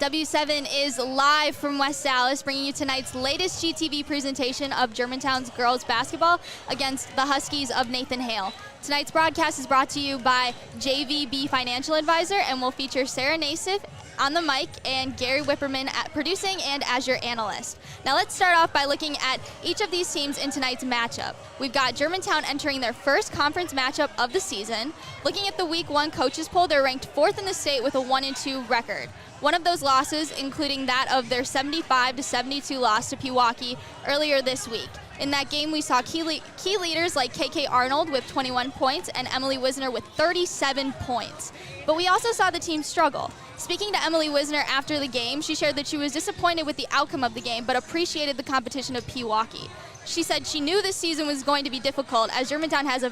W7 is live from West Allis, bringing you tonight's latest GTV presentation of Germantown's girls basketball against the Huskies of Nathan Hale. Tonight's broadcast is brought to you by JVB Financial Advisor and will feature Sarah Nasiff on the mic and Gary Whipperman at producing and as your analyst. Now let's start off by looking at each of these teams in tonight's matchup. We've got Germantown entering their first conference matchup of the season. Looking at the Week 1 coaches poll, they're ranked 4th in the state with a 1-2 record. One of those losses, including that of their 75-72 loss to Pewaukee earlier this week. In that game, we saw key leaders like KK Arnold with 21 points and Emily Wisner with 37 points. But we also saw the team struggle. Speaking to Emily Wisner after the game, she shared that she was disappointed with the outcome of the game, but appreciated the competition of Pewaukee. She said she knew this season was going to be difficult, as Germantown has a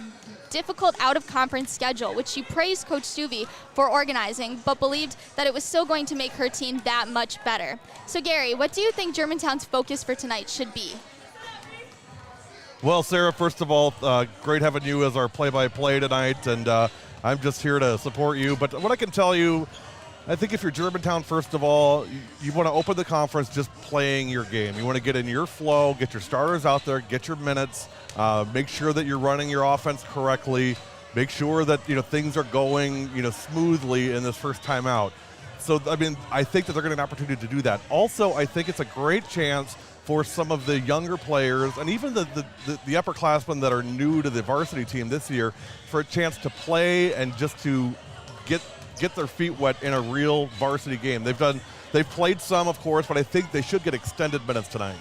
difficult out-of-conference schedule, which she praised Coach Stuvey for organizing, but believed that it was still going to make her team that much better. So Gary, what do you think Germantown's focus for tonight should be? Well, Sarah, first of all, great having you as our play-by-play tonight, and I'm just here to support you. But what I can tell you, I think if you're Germantown, first of all, you want to open the conference just playing your game. You want to get in your flow, get your starters out there, get your minutes, make sure that you're running your offense correctly, make sure that things are going smoothly in this first time out. So, I mean, I think that they're going to have an opportunity to do that. Also, I think it's a great chance for some of the younger players and even the upperclassmen that are new to the varsity team this year for a chance to play and just to get their feet wet in a real varsity game. They've played some, of course, but I think they should get extended minutes tonight.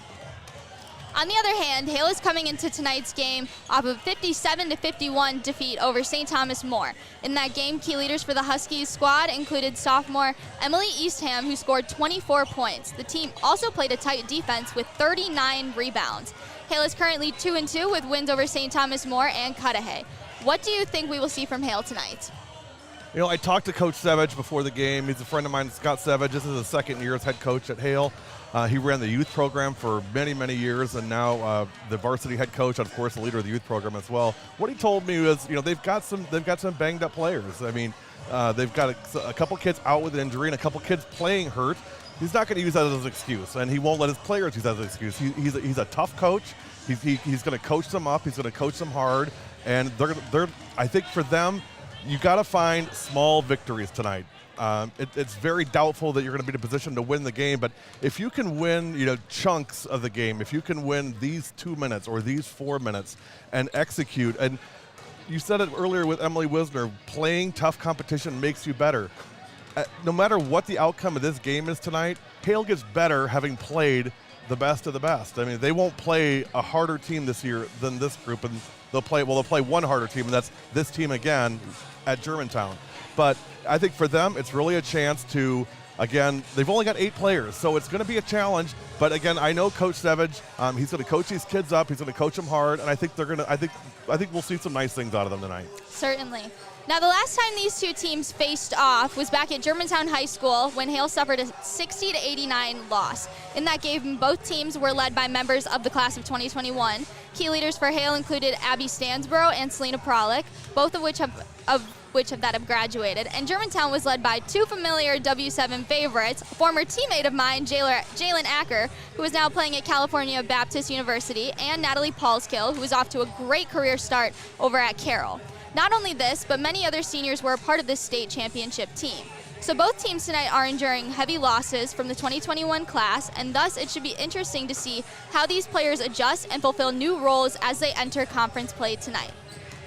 On the other hand, Hale is coming into tonight's game off of 57-51 defeat over St. Thomas More. In that game, key leaders for the Huskies squad included sophomore Emily Eastham, who scored 24 points. The team also played a tight defense with 39 rebounds. Hale is currently 2-2 with wins over St. Thomas More and Cudahy. What do you think we will see from Hale tonight? I talked to Coach Savage before the game. He's a friend of mine, Scott Savage. This is his second year as head coach at Hale. He ran the youth program for many, many years, and now the varsity head coach, and of course, the leader of the youth program as well. What he told me was, they've got some banged up players. I mean, they've got a couple kids out with an injury and a couple kids playing hurt. He's not going to use that as an excuse, and he won't let his players use that as an excuse. He's a tough coach. He's going to coach them up. He's going to coach them hard, and I think for them, you got to find small victories tonight. It's very doubtful that you're going to be in a position to win the game, but if you can win, chunks of the game, if you can win these 2 minutes or these 4 minutes and execute, and you said it earlier with Emily Wisner, playing tough competition makes you better. No matter what the outcome of this game is tonight, Hale gets better having played the best of the best. I mean, they won't play a harder team this year than this group, and they'll play one harder team, and that's this team again at Germantown. But I think for them, it's really a chance to, again, they've only got 8 players, so it's going to be a challenge. But again, I know Coach Savage. He's going to coach these kids up. He's going to coach them hard, and I think I think we'll see some nice things out of them tonight. Certainly. Now, the last time these two teams faced off was back at Germantown High School when Hale suffered a 60-89 loss. In that game, both teams were led by members of the class of 2021. Key leaders for Hale included Abby Stansborough and Selena Prolick, both of which have graduated. And Germantown was led by 2 familiar W7 favorites, a former teammate of mine, Jalen Acker, who is now playing at California Baptist University, and Natalie Paulskill, who is off to a great career start over at Carroll. Not only this, but many other seniors were a part of this state championship team. So both teams tonight are enduring heavy losses from the 2021 class, and thus it should be interesting to see how these players adjust and fulfill new roles as they enter conference play tonight.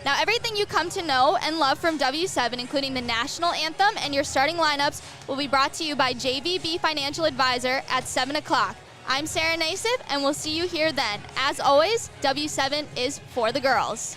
Now, everything you come to know and love from W7, including the national anthem and your starting lineups, will be brought to you by JVB Financial Advisor at 7 o'clock. I'm Sarah Nasiff, and we'll see you here then. As always, W7 is for the girls.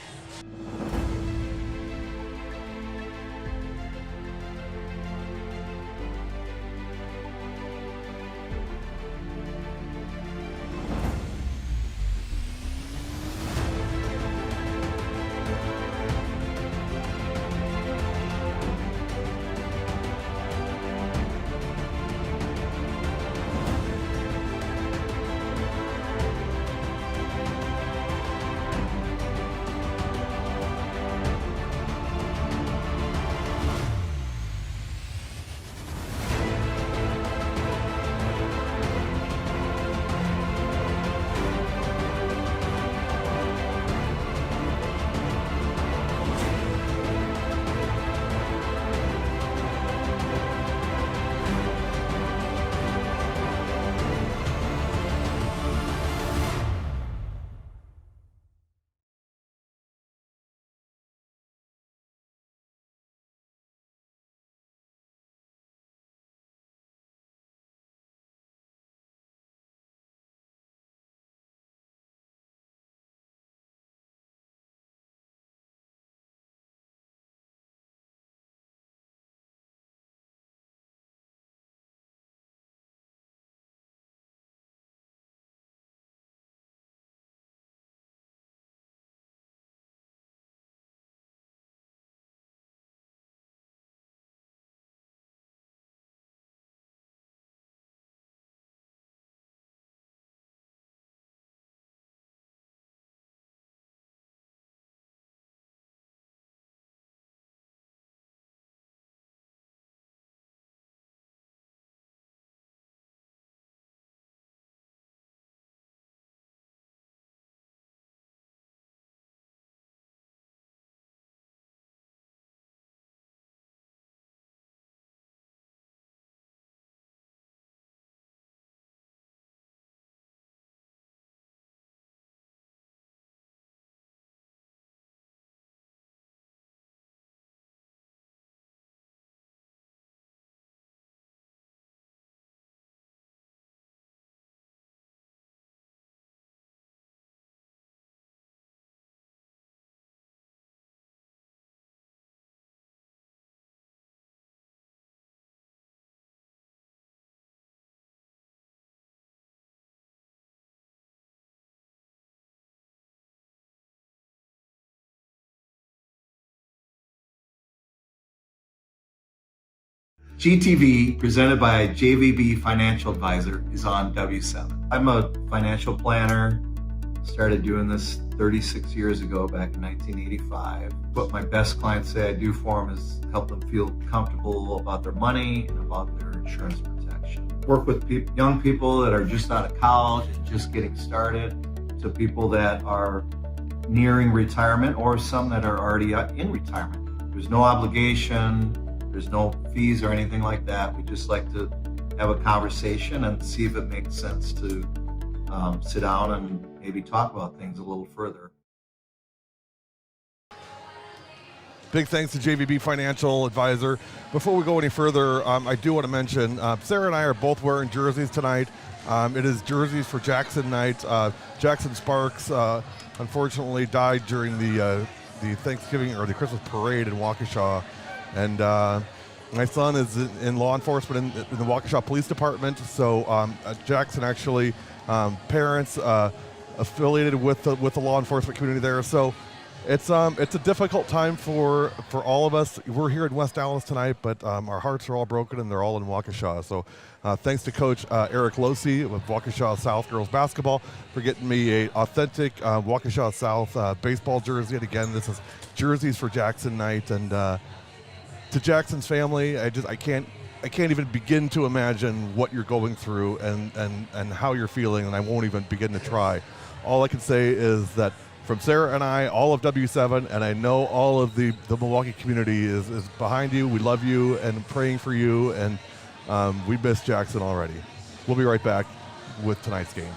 GTV, presented by JVB Financial Advisor, is on W7. I'm a financial planner. Started doing this 36 years ago, back in 1985. What my best clients say I do for them is help them feel comfortable about their money and about their insurance protection. Work with young people that are just out of college and just getting started, to people that are nearing retirement, or some that are already in retirement. There's no obligation, there's no fees or anything like that. We just like to have a conversation and see if it makes sense to sit down and maybe talk about things a little further. Big thanks to JVB Financial Advisor. Before we go any further, I do want to mention Sarah and I are both wearing jerseys tonight. It is jerseys for Jackson night. Jackson Sparks unfortunately died during the Thanksgiving or the Christmas parade in Waukesha, and my son is in law enforcement in the Waukesha Police Department. So Jackson actually parents affiliated with the law enforcement community there. So it's a difficult time for all of us. We're here in West Allis tonight, but our hearts are all broken and they're all in Waukesha. So thanks to Coach Eric Losi with Waukesha South Girls Basketball for getting me a authentic Waukesha South baseball jersey. And again, this is jerseys for Jackson night. And to Jackson's family, I can't even begin to imagine what you're going through and how you're feeling, and I won't even begin to try. All I can say is that from Sarah and I, all of W7, and I know all of the Milwaukee community is behind you. We love you and praying for you, and we miss Jackson already. We'll be right back with tonight's game.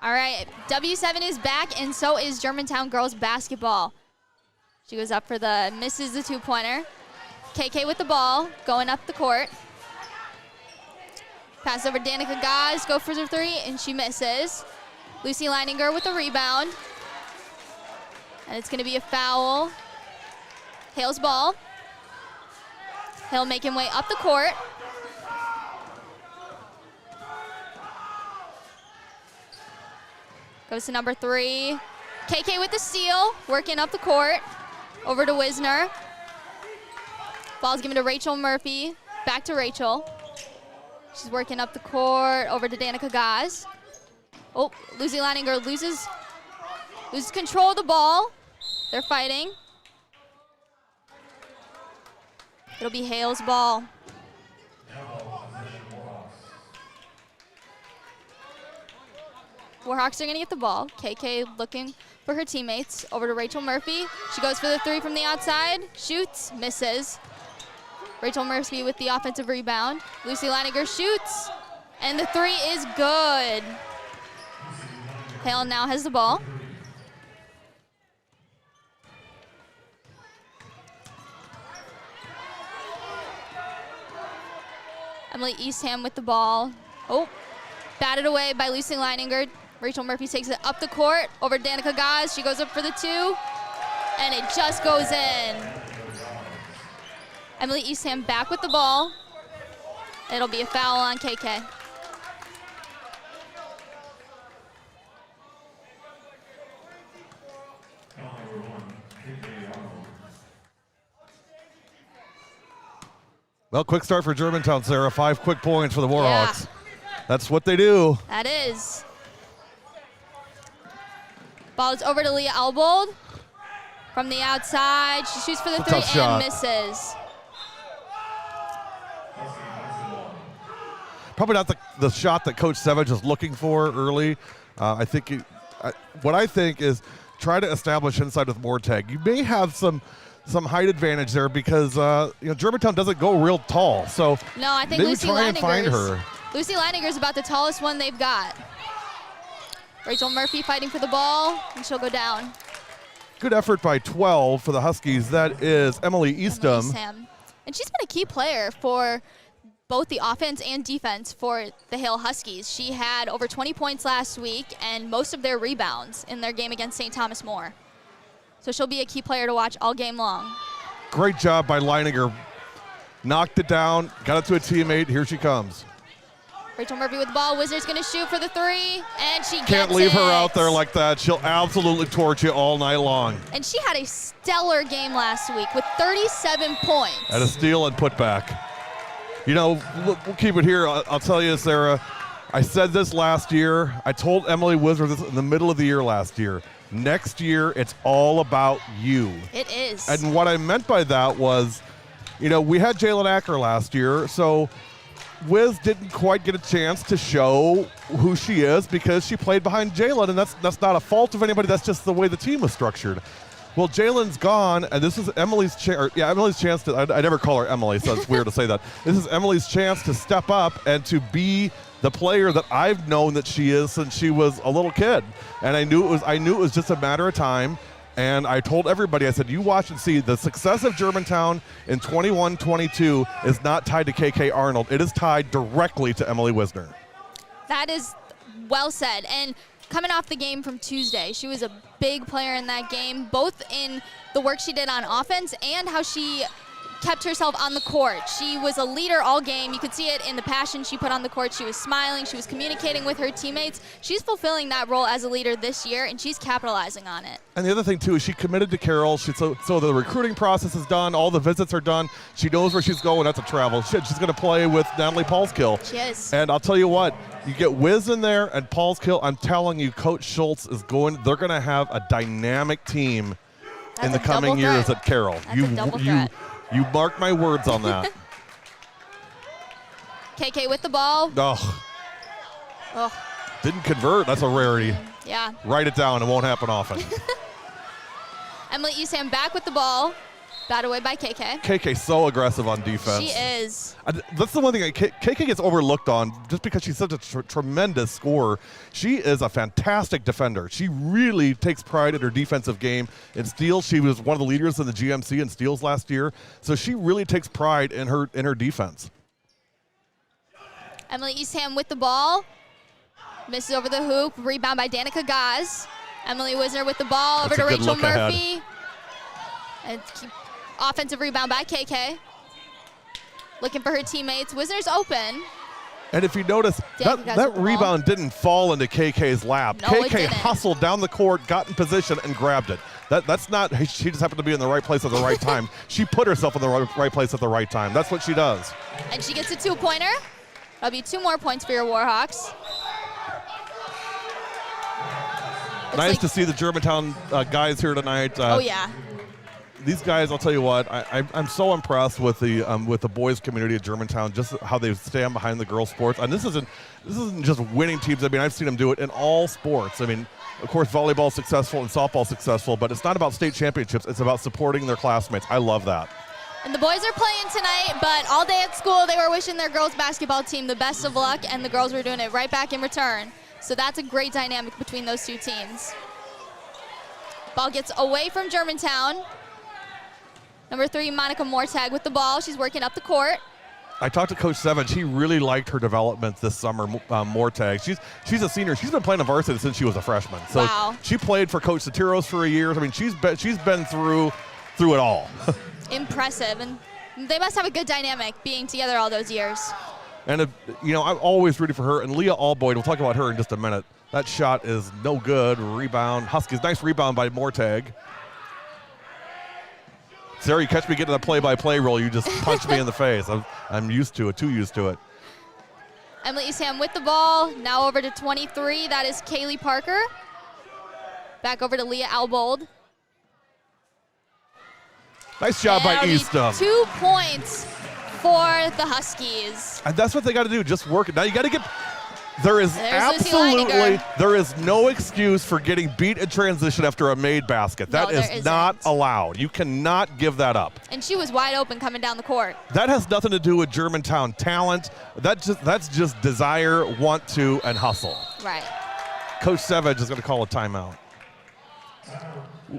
All right, W7 is back, and so is Germantown girls basketball. She goes up for the, misses the two-pointer. KK with the ball, going up the court. Pass over to Danica Gaz, go for the three, and she misses. Lucy Leininger with the rebound. And it's gonna be a foul. Hale's ball. Hale making way up the court. Goes to number 3. KK with the steal, working up the court. Over to Wisner. Ball's given to Rachel Murphy. Back to Rachel. She's working up the court, over to Danica Gaz. Oh, Lucy Leininger loses control of the ball. They're fighting. It'll be Hale's ball. Warhawks are gonna get the ball. KK looking for her teammates. Over to Rachel Murphy. She goes for the three from the outside. Shoots, misses. Rachel Murphy with the offensive rebound. Lucy Leininger shoots, and the three is good. Hale now has the ball. Emily Eastham with the ball. Oh, batted away by Lucy Leininger. Rachel Murphy takes it up the court, over Danica Gaz. She goes up for the two, and it just goes in. Emily Eastham back with the ball. It'll be a foul on KK. Well, quick start for Germantown, Sarah. 5 quick points for the Warhawks. Yeah. That's what they do. That is. Ball is over to Leah Elbold. From the outside, she shoots for the three and misses. Probably not the shot that Coach Savage is looking for early. I think what I think is try to establish inside with Mortag. You may have some height advantage there because Germantown doesn't go real tall. So no, I think maybe Lucy try and find her. Lucy Leininger is about the tallest one they've got. Rachel Murphy fighting for the ball, and she'll go down. Good effort by 12 for the Huskies. That is Emily Eastham. And she's been a key player for both the offense and defense for the Hale Huskies. She had over 20 points last week and most of their rebounds in their game against St. Thomas More. So she'll be a key player to watch all game long. Great job by Leininger. Knocked it down, got it to a teammate. Here she comes. Rachel Murphy with the ball. Wisner's going to shoot for the three, and she gets it. Can't leave her out there like that. She'll absolutely torch you all night long. And she had a stellar game last week with 37 points. At a steal and putback. We'll keep it here. I'll tell you, Sarah, I said this last year. I told Emily Wisner this in the middle of the year last year. Next year, it's all about you. It is. And what I meant by that was, we had Jalen Acker last year, so Wiz didn't quite get a chance to show who she is because she played behind Jalen, and that's not a fault of anybody. That's just the way the team was structured. Well, Jalen's gone, and this is Emily's chance. Emily's chance to. I never call her Emily, so it's weird to say that. This is Emily's chance to step up and to be the player that I've known that she is since she was a little kid. And I knew it was just a matter of time. And I told everybody, I said, you watch and see the success of Germantown in 21-22 is not tied to KK Arnold. It is tied directly to Emily Wisner. That is well said. And coming off the game from Tuesday, she was a big player in that game, both in the work she did on offense and how she kept herself on the court. She was a leader all game. You could see it in the passion she put on the court. She was smiling. She was communicating with her teammates. She's fulfilling that role as a leader this year, and she's capitalizing on it. And the other thing, too, is she committed to Carroll. So the recruiting process is done. All the visits are done. She knows where she's going. That's a travel. She's going to play with Natalie Paulskill. She is. And I'll tell you what, you get Wiz in there and Paulskill, I'm telling you, Coach Schultz is they're going to have a dynamic team in the coming years at Carroll. That's a double threat. You mark my words on that. KK with the ball. Oh. Didn't convert. That's a rarity. Yeah. Write it down. It won't happen often. Emily Eastham back with the ball. Batted away by KK. KK's so aggressive on defense. She is. That's the one thing KK gets overlooked on just because she's such a tremendous scorer. She is a fantastic defender. She really takes pride in her defensive game. In steals, she was one of the leaders in the GMC in steals last year. So she really takes pride in her defense. Emily Eastham with the ball. Misses over the hoop. Rebound by Danica Gaz. Emily Wisner with the ball over to Rachel Murphy. And offensive rebound by KK. Looking for her teammates. Wisner's open. And if you notice, that rebound didn't fall into KK's lap. No, KK hustled down the court, got in position, and grabbed it. That's not, she just happened to be in the right place at the right time. She put herself in the right place at the right time. That's what she does. And she gets a 2-pointer. That'll be 2 more points for your Warhawks. Nice to see the Germantown guys here tonight. Oh, yeah. These guys, I'll tell you what, I'm so impressed with the boys community at Germantown, just how they stand behind the girls' sports. And this isn't just winning teams. I mean, I've seen them do it in all sports. I mean, of course, volleyball's successful and softball's successful, but it's not about state championships. It's about supporting their classmates. I love that. And the boys are playing tonight, but all day at school, they were wishing their girls' basketball team the best of luck, and the girls were doing it right back in return. So that's a great dynamic between those two teams. Ball gets away from Germantown. Number 3, Monica Mortag with the ball. She's working up the court. I talked to Coach Sevens. He really liked her development this summer, Mortag. She's a senior. She's been playing the varsity since she was a freshman. So wow. She played for Coach Sotiros for a year. I mean, she's been through it all. Impressive. And they must have a good dynamic being together all those years. And, I'm always rooting for her. And Leah Alboyd, we'll talk about her in just a minute. That shot is no good. Rebound. Huskies, nice rebound by Mortag. Sarah, you catch me getting a play-by-play role, you just punch me in the face. I'm used to it, too used to it. Emily Eastham with the ball. Now over to 23. That is Kaylee Parker. Back over to Leah Albold. Nice job by Eastham. 2 points for the Huskies. And that's what they got to do, just work it. Now you got to get... There is no excuse for getting beat in transition after a made basket. That is not allowed. You cannot give that up. And she was wide open coming down the court. That has nothing to do with Germantown talent. That's just desire, want to, and hustle. Right. Coach Savage is going to call a timeout.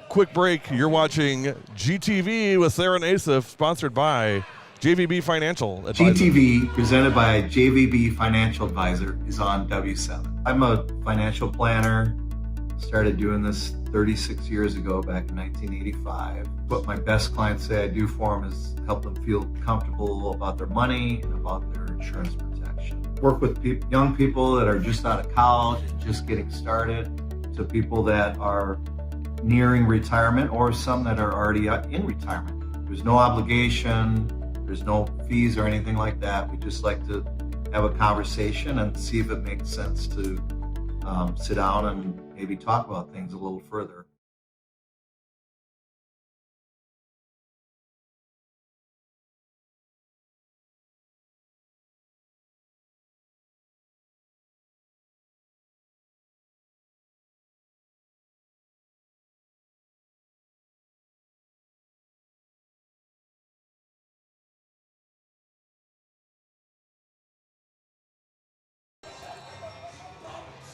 Quick break. You're watching GTV with Sarah Nasiff, sponsored by JVB Financial Advisor. GTV, presented by JVB Financial Advisor, is on W7. I'm a financial planner. Started doing this 36 years ago, back in 1985. What my best clients say I do for them is help them feel comfortable about their money and about their insurance protection. Work with young people that are just out of college and just getting started, to people that are nearing retirement, or some that are already in retirement. There's no obligation. There's no fees or anything like that. We just like to have a conversation and see if it makes sense to sit down and maybe talk about things a little further.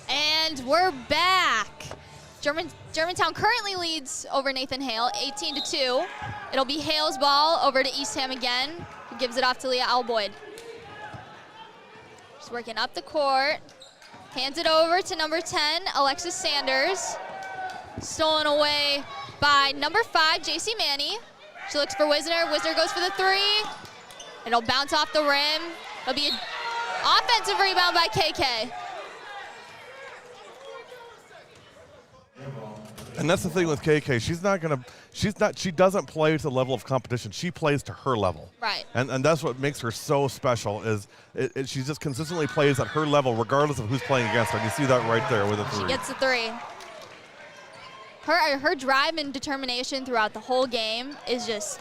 And we're back. Germantown currently leads over Nathan Hale, 18-2. It'll be Hale's ball over to Eastham again, who gives it off to Leah Alboyd. She's working up the court. Hands it over to number 10, Alexis Sanders. Stolen away by number 5, JC Manny. She looks for Wisner. Wisner goes for the 3. It'll bounce off the rim. It'll be an offensive rebound by KK. And that's the thing with KK. She doesn't play to the level of competition. She plays to her level. Right. And that's what makes her so special, is she just consistently plays at her level regardless of who's playing against her. And you see that right there with a 3. She gets the 3. Her drive and determination throughout the whole game is just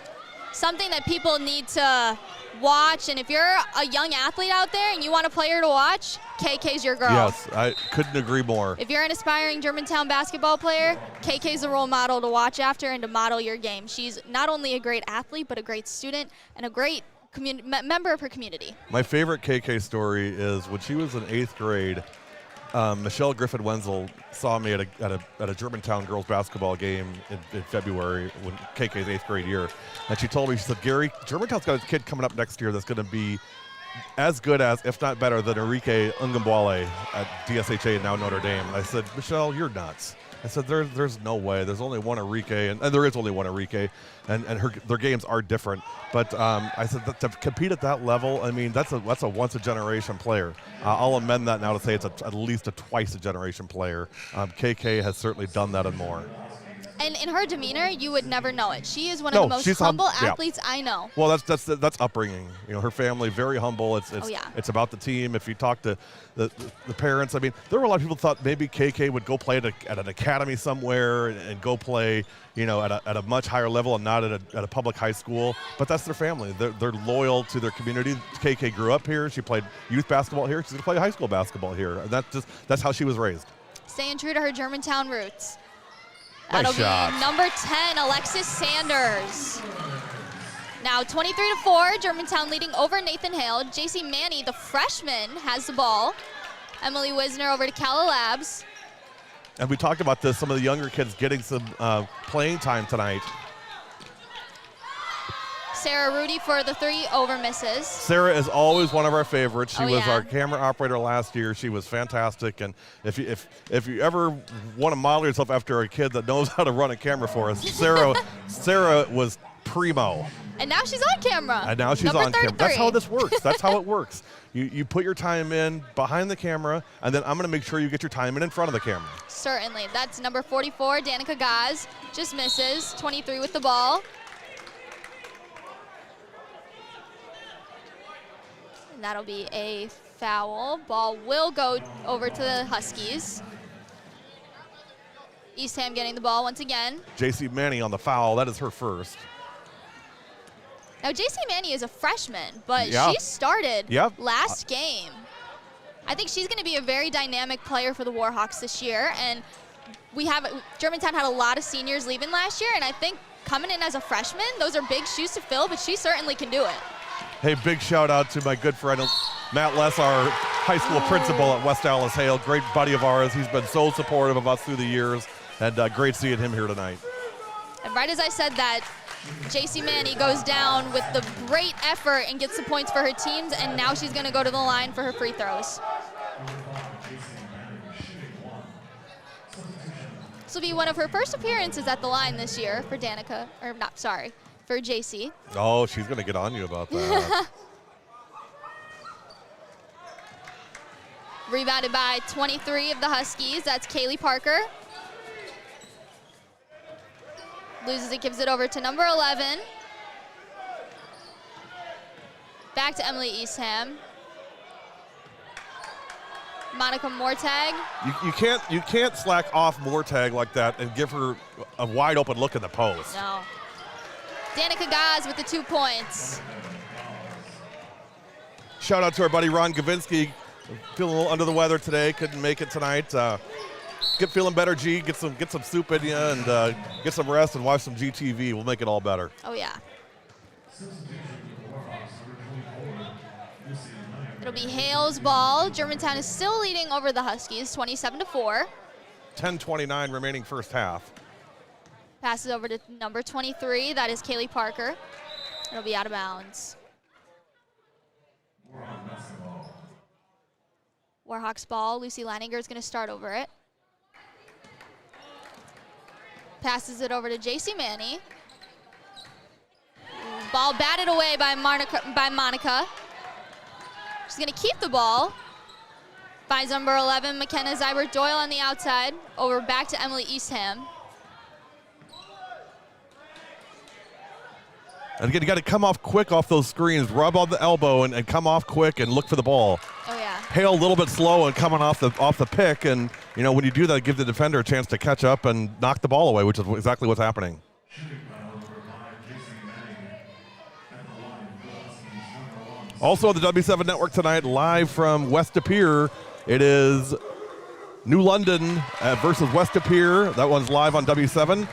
something that people need to watch. And if you're a young athlete out there and you want a player to watch, KK's your girl. Yes, I couldn't agree more. If you're an aspiring Germantown basketball player, KK's a role model to watch after and to model your game. She's not only a great athlete, but a great student and a great member of her community. My favorite KK story is when she was in 8th grade, Michelle Griffin Wenzel saw me at a Germantown girls basketball game in February, when KK's 8th grade year, and she told me, she said, Gary, Germantown's got a kid coming up next year that's going to be as good as, if not better than, Enrique Ungambwale at DSHA and now Notre Dame. And I said, Michelle, you're nuts. I said, there's no way. There's only one Enrique, and there is only one Enrique, and their games are different. But I said, to compete at that level, I mean, that's a once-a-generation player. I'll amend that now to say it's at least a twice-a-generation player. KK has certainly done that and more. And in her demeanor, you would never know it. She is one of the most humble athletes I know. Well, that's upbringing. You know, her family, very humble. It's about the team. If you talk to the parents, I mean, there were a lot of people who thought maybe KK would go play at an academy somewhere and go play, you know, at a much higher level and not at a public high school. But that's their family. They're loyal to their community. KK grew up here. She played youth basketball here. She's going to play high school basketball here. And that's how she was raised. Staying true to her Germantown roots. Nice That'll shot. be number 10, Alexis Sanders. Now 23-4, Germantown leading over Nathan Hale. JC Manny, the freshman, has the ball. Emily Wisner over to Calla Labs. And we talked about this, some of the younger kids getting some playing time tonight. Sarah Rudy for the 3 over misses. Sarah is always one of our favorites. She was yeah. our camera operator last year. She was fantastic. And if you ever want to model yourself after a kid that knows how to run a camera for us, Sarah was primo. And now she's on camera. And now she's on camera. That's how this works. That's how it works. You put your time in behind the camera, and then I'm going to make sure you get your time in front of the camera. Certainly. That's number 44, Danica Gaz. Just misses. 23 with the ball. And that'll be a foul. Ball will go over to the Huskies. Eastham getting the ball once again. JC Manny on the foul. That is her first. Now, JC Manny is a freshman, but Yeah. she started Yep. last game. I think she's going to be a very dynamic player for the Warhawks this year. And Germantown had a lot of seniors leaving last year, and I think coming in as a freshman, those are big shoes to fill, but she certainly can do it. Hey, big shout out to my good friend Matt Less, our high school principal at West Allis Hale. Great buddy of ours. He's been so supportive of us through the years, and great seeing him here tonight. And right as I said that, JC Manny goes down with the great effort and gets the points for her teams, and now she's going to go to the line for her free throws. This will be one of her first appearances at the line this year for for JC. Oh, she's going to get on you about that. Rebounded by 23 of the Huskies. That's Kaylee Parker. Loses it, gives it over to number 11. Back to Emily Eastham. Monica Mortag. You can't slack off Mortag like that and give her a wide open look in the post. No. Danica Gaz with the 2 points. Shout out to our buddy Ron Gavinsky. Feeling a little under the weather today. Couldn't make it tonight. Get feeling better, G. Get some soup in you and get some rest and watch some GTV. We'll make it all better. Oh yeah. It'll be Hale's ball. Germantown is still leading over the Huskies, 27-4. 10:29 remaining first half. Passes over to number 23. That is Kaylee Parker. It'll be out of bounds. Warhawks ball. Lucy Leininger is going to start over it. Passes it over to JC Manny. Ball batted away by Monica. She's going to keep the ball. Finds number 11, McKenna Zybert-Doyle on the outside. Over back to Emily Eastham. And again, you got to come off quick off those screens. Rub on the elbow and come off quick and look for the ball. Oh, yeah. Hale a little bit slow and coming off the pick. And, you know, when you do that, give the defender a chance to catch up and knock the ball away, which is exactly what's happening. Also on the W7 Network tonight, live from West De Pere, it is New London versus West De Pere. That one's live on W7.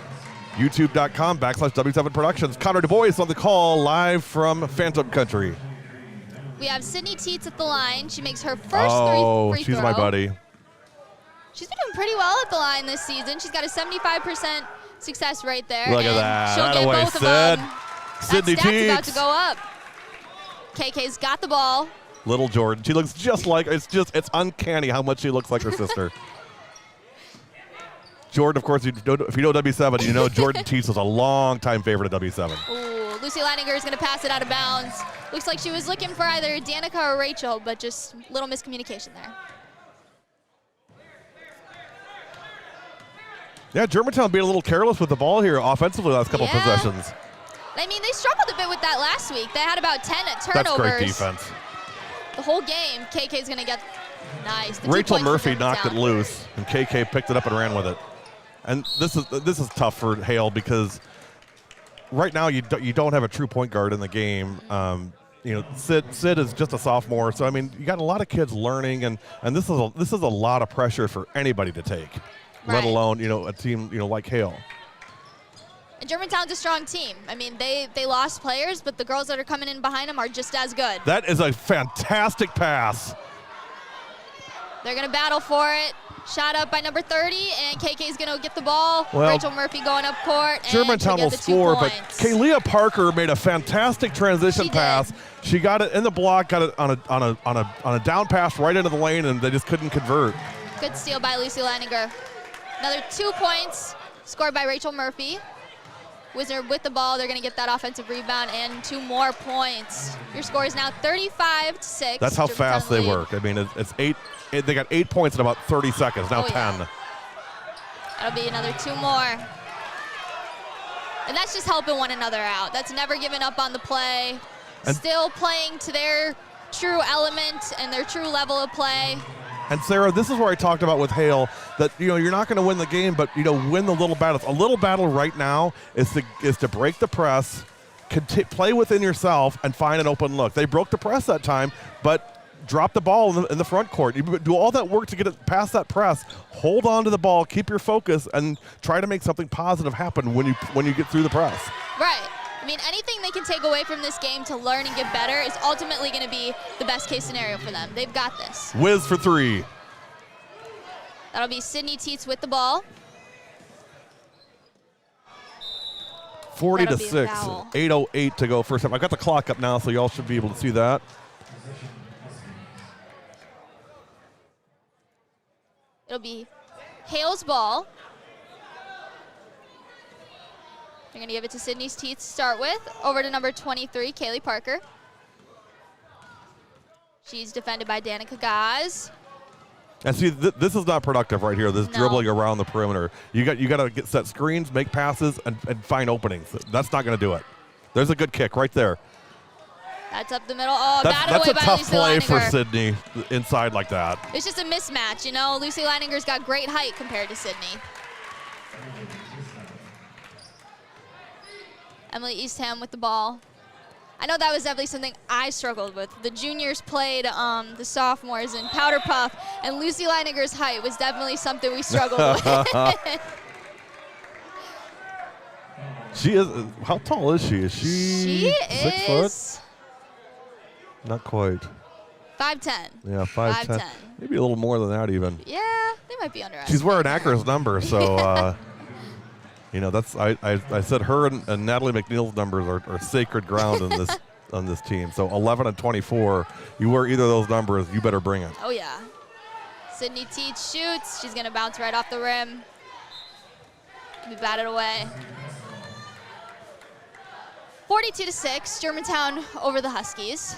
YouTube.com/W7 Productions. Connor Du Bois on the call, live from Phantom Country. We have Sydney Teets at the line. She makes her first free she's throw. my buddy. She's been doing pretty well at the line this season. She's got a 75% success rate there. Look at that. She'll get both of them. Sydney That stat's Teets. about to go up. KK's got the ball. Little Jordan. She looks just like, it's uncanny how much she looks like her sister. Jordan, of course, if you know W7, you know Jordan Teets was a long-time favorite of W7. Ooh, Lucy Leininger is going to pass it out of bounds. Looks like she was looking for either Danica or Rachel, but just little miscommunication there. Yeah, Germantown being a little careless with the ball here offensively last couple possessions. I mean, they struggled a bit with that last week. They had about 10 turnovers. That's great defense. The whole game, KK's going to get nice. Rachel Murphy knocked it loose, and KK picked it up and ran with it. And this is tough for Hale because right now you don't have a true point guard in the game. Sid is just a sophomore, so I mean you got a lot of kids learning, and this is a lot of pressure for anybody to take, let alone a team like Hale. And Germantown's a strong team. I mean, they lost players, but the girls that are coming in behind them are just as good. That is a fantastic pass. They're going to battle for it. Shot up by number 30, and KK's going to get the ball. Well, Rachel Murphy going up court. And Germantown will score, but Kaylia Parker made a fantastic transition pass. She got it in the block, got it on a down pass right into the lane, and they just couldn't convert. Good steal by Lucy Leininger. Another 2 points scored by Rachel Murphy. Wizard with the ball. They're going to get that offensive rebound and 2 more points. Your score is now 35-6. That's how fast they work. I mean, it's 8. They got 8 points in about 30 seconds. Now 10. Yeah. That'll be another 2 more. And that's just helping one another out. That's never giving up on the play. And still playing to their true element and their true level of play. And Sarah, this is where I talked about with Hale that you're not going to win the game, but win the little battles. A little battle right now is to break the press, play within yourself, and find an open look. They broke the press that time, but drop the ball in the front court. You do all that work to get it past that press. Hold on to the ball, keep your focus, and try to make something positive happen when you get through the press. Right. I mean, anything they can take away from this game to learn and get better is ultimately going to be the best case scenario for them. They've got this. Whiz for 3. That'll be Sydney Teets with the ball. 40-6. 8:08 to go first half. I got the clock up now, so y'all should be able to see that. It'll be Hale's ball. They're going to give it to Sydney Teets to start with. Over to number 23, Kaylee Parker. She's defended by Danica Gaz. And see, this is not productive right here, this dribbling around the perimeter. You got to set screens, make passes, and find openings. That's not going to do it. There's a good kick right there. That's up the middle. Oh, that's a tough play Lucy for Leininger. Sydney inside like that. It's just a mismatch, Lucy Leininger's got great height compared to Sydney. Emily Eastham with the ball. I know that was definitely something I struggled with. The juniors played the sophomores in Powder Puff, and Lucy Leininger's height was definitely something we struggled with. She is. How tall is she? Is she 6 foot? Not quite. 5'10". Yeah, 5'10". Maybe a little more than that even. Yeah, they might be underestimated. She's wearing Acker's number, so that's I said her and Natalie McNeil's numbers are sacred ground on this team. So 11 and 24, you wear either of those numbers, you better bring it. Oh yeah. Sydney Teets shoots. She's gonna bounce right off the rim. Be batted away. 42-6, Germantown over the Huskies.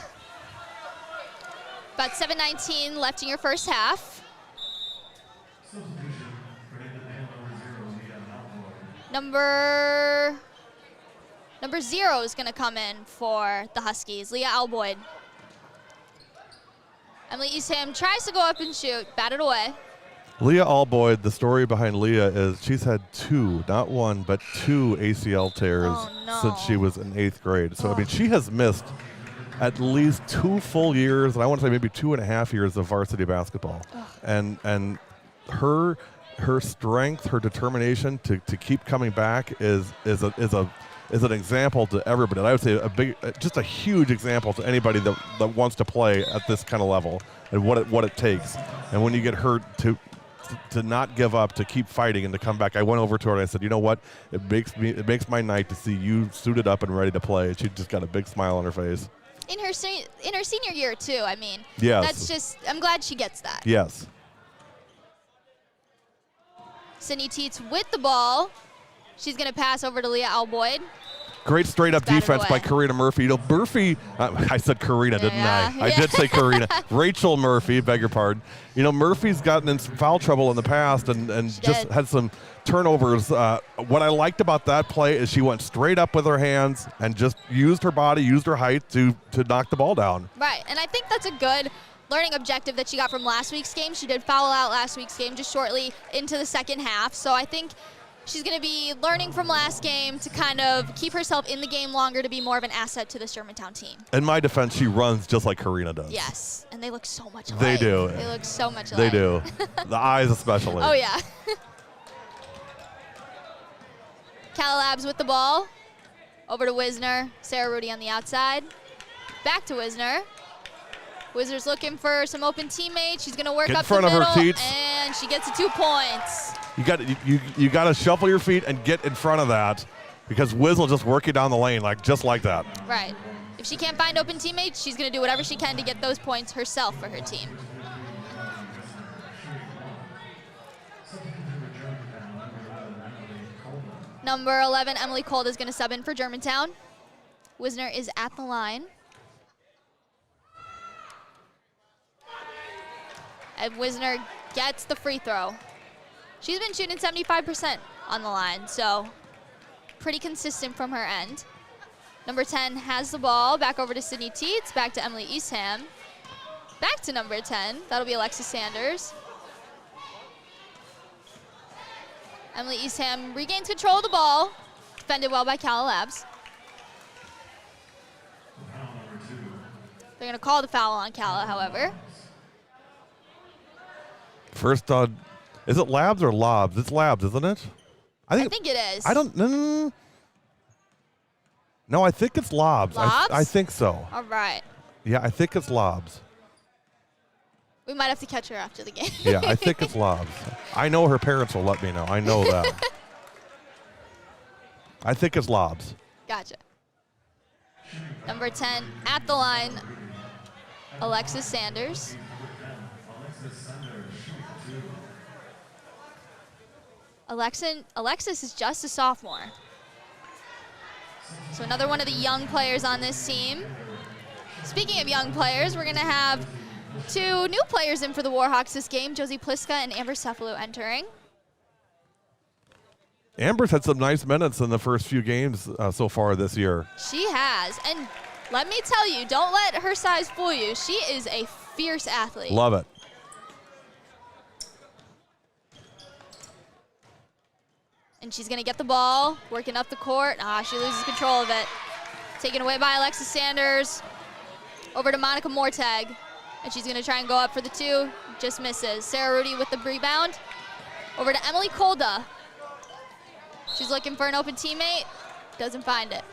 About 7:19 left in your first half. Number 0 is going to come in for the Huskies, Leah Alboyd. Emily Eastham tries to go up and shoot, batted away. Leah Alboyd, the story behind Leah is she's had 2, not 1, but 2 ACL tears since she was in 8th grade. So, I mean, she has missed at least 2 full years, and I want to say maybe 2.5 years of varsity basketball. And her strength, her determination to keep coming back is an example to everybody. And I would say just a huge example to anybody that wants to play at this kind of level and what it takes. And when you get hurt, to not give up, to keep fighting, and to come back. I went over to her and I said, you know what? It makes my night to see you suited up and ready to play. And she just got a big smile on her face. In her senior year too. I mean, yes. That's just. I'm glad she gets that. Yes. Sydney Teets with the ball. She's going to pass over to Leah Alboyd. Great straight-up defense by Karina Murphy. You know, Murphy, I said Karina, didn't I? I did say Karina. Rachel Murphy, beg your pardon. You know, Murphy's gotten in some foul trouble in the past and just had some turnovers. What I liked about that play is she went straight up with her hands and just used her body, used her height to knock the ball down. Right, and I think that's a good learning objective that she got from last week's game. She did foul out last week's game just shortly into the second half. So I think she's going to be learning from last game to kind of keep herself in the game longer to be more of an asset to this Germantown team. In my defense, she runs just like Karina does. Yes, and they look so much alike. They do. They look so much alike. They do. The eyes especially. Oh, yeah. Calabs with the ball. Over to Wisner. Sarah Rudy on the outside. Back to Wisner. Wisner's looking for some open teammates. She's going to work up the middle, and she gets the 2 points. You got to shuffle your feet and get in front of that, because Wiz will just work you down the lane just like that. Right. If she can't find open teammates, she's going to do whatever she can to get those points herself for her team. Number 11, Emily Cold, is going to sub in for Germantown. Wisner is at the line. And Wisner gets the free throw. She's been shooting 75% on the line, so pretty consistent from her end. Number 10 has the ball. Back over to Sydney Teets. Back to Emily Eastham. Back to number 10. That'll be Alexis Sanders. Emily Eastham regains control of the ball. Defended well by Cala Labs. They're going to call the foul on Cala, however. First on, is it Labs or Lobs? It's Labs, isn't it? I think it is. I don't, no, I think it's Lobs. Lobs? I think so. All right. Yeah, I think it's Lobs. We might have to catch her after the game. Yeah, I think it's Lobs. I know her parents will let me know. I know that. I think it's Lobs. Gotcha. Number 10 at the line, Alexis Sanders. Alexis is just a sophomore. So another one of the young players on this team. Speaking of young players, we're going to have 2 new players in for the Warhawks this game, Josie Pliska and Amber Cefalu entering. Amber's had some nice minutes in the first few games so far this year. She has. And let me tell you, don't let her size fool you. She is a fierce athlete. Love it. And she's going to get the ball, working up the court. She loses control of it. Taken away by Alexis Sanders. Over to Monica Mortag. And she's going to try and go up for the 2. Just misses. Sarah Rudy with the rebound. Over to Emily Kolda. She's looking for an open teammate. Doesn't find it.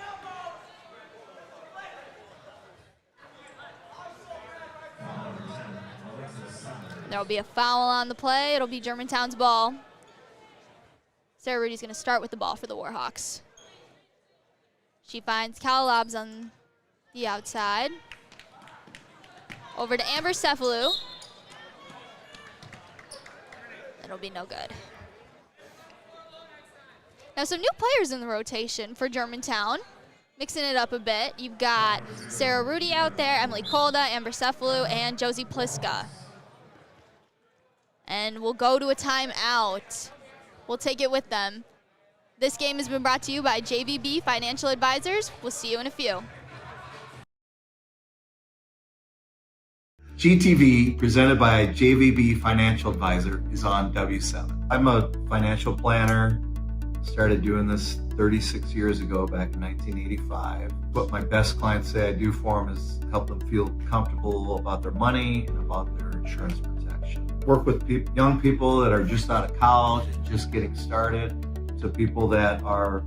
There will be a foul on the play. It'll be Germantown's ball. Sarah Rudy's going to start with the ball for the Warhawks. She finds Calabs on the outside. Over to Amber Cefalu. It'll be no good. Now some new players in the rotation for Germantown. Mixing it up a bit. You've got Sarah Rudy out there, Emily Kolda, Amber Cefalu, and Josie Pliska. And we'll go to a timeout. We'll take it with them. This game has been brought to you by JVB Financial Advisors. We'll see you in a few. GTV, presented by JVB Financial Advisor, is on W7. I'm a financial planner, Started doing this 36 years ago, back in 1985. What my best clients say I do for them is help them feel comfortable about their money and about their insurance protection. Work with young people that are just out of college and just getting started, to people that are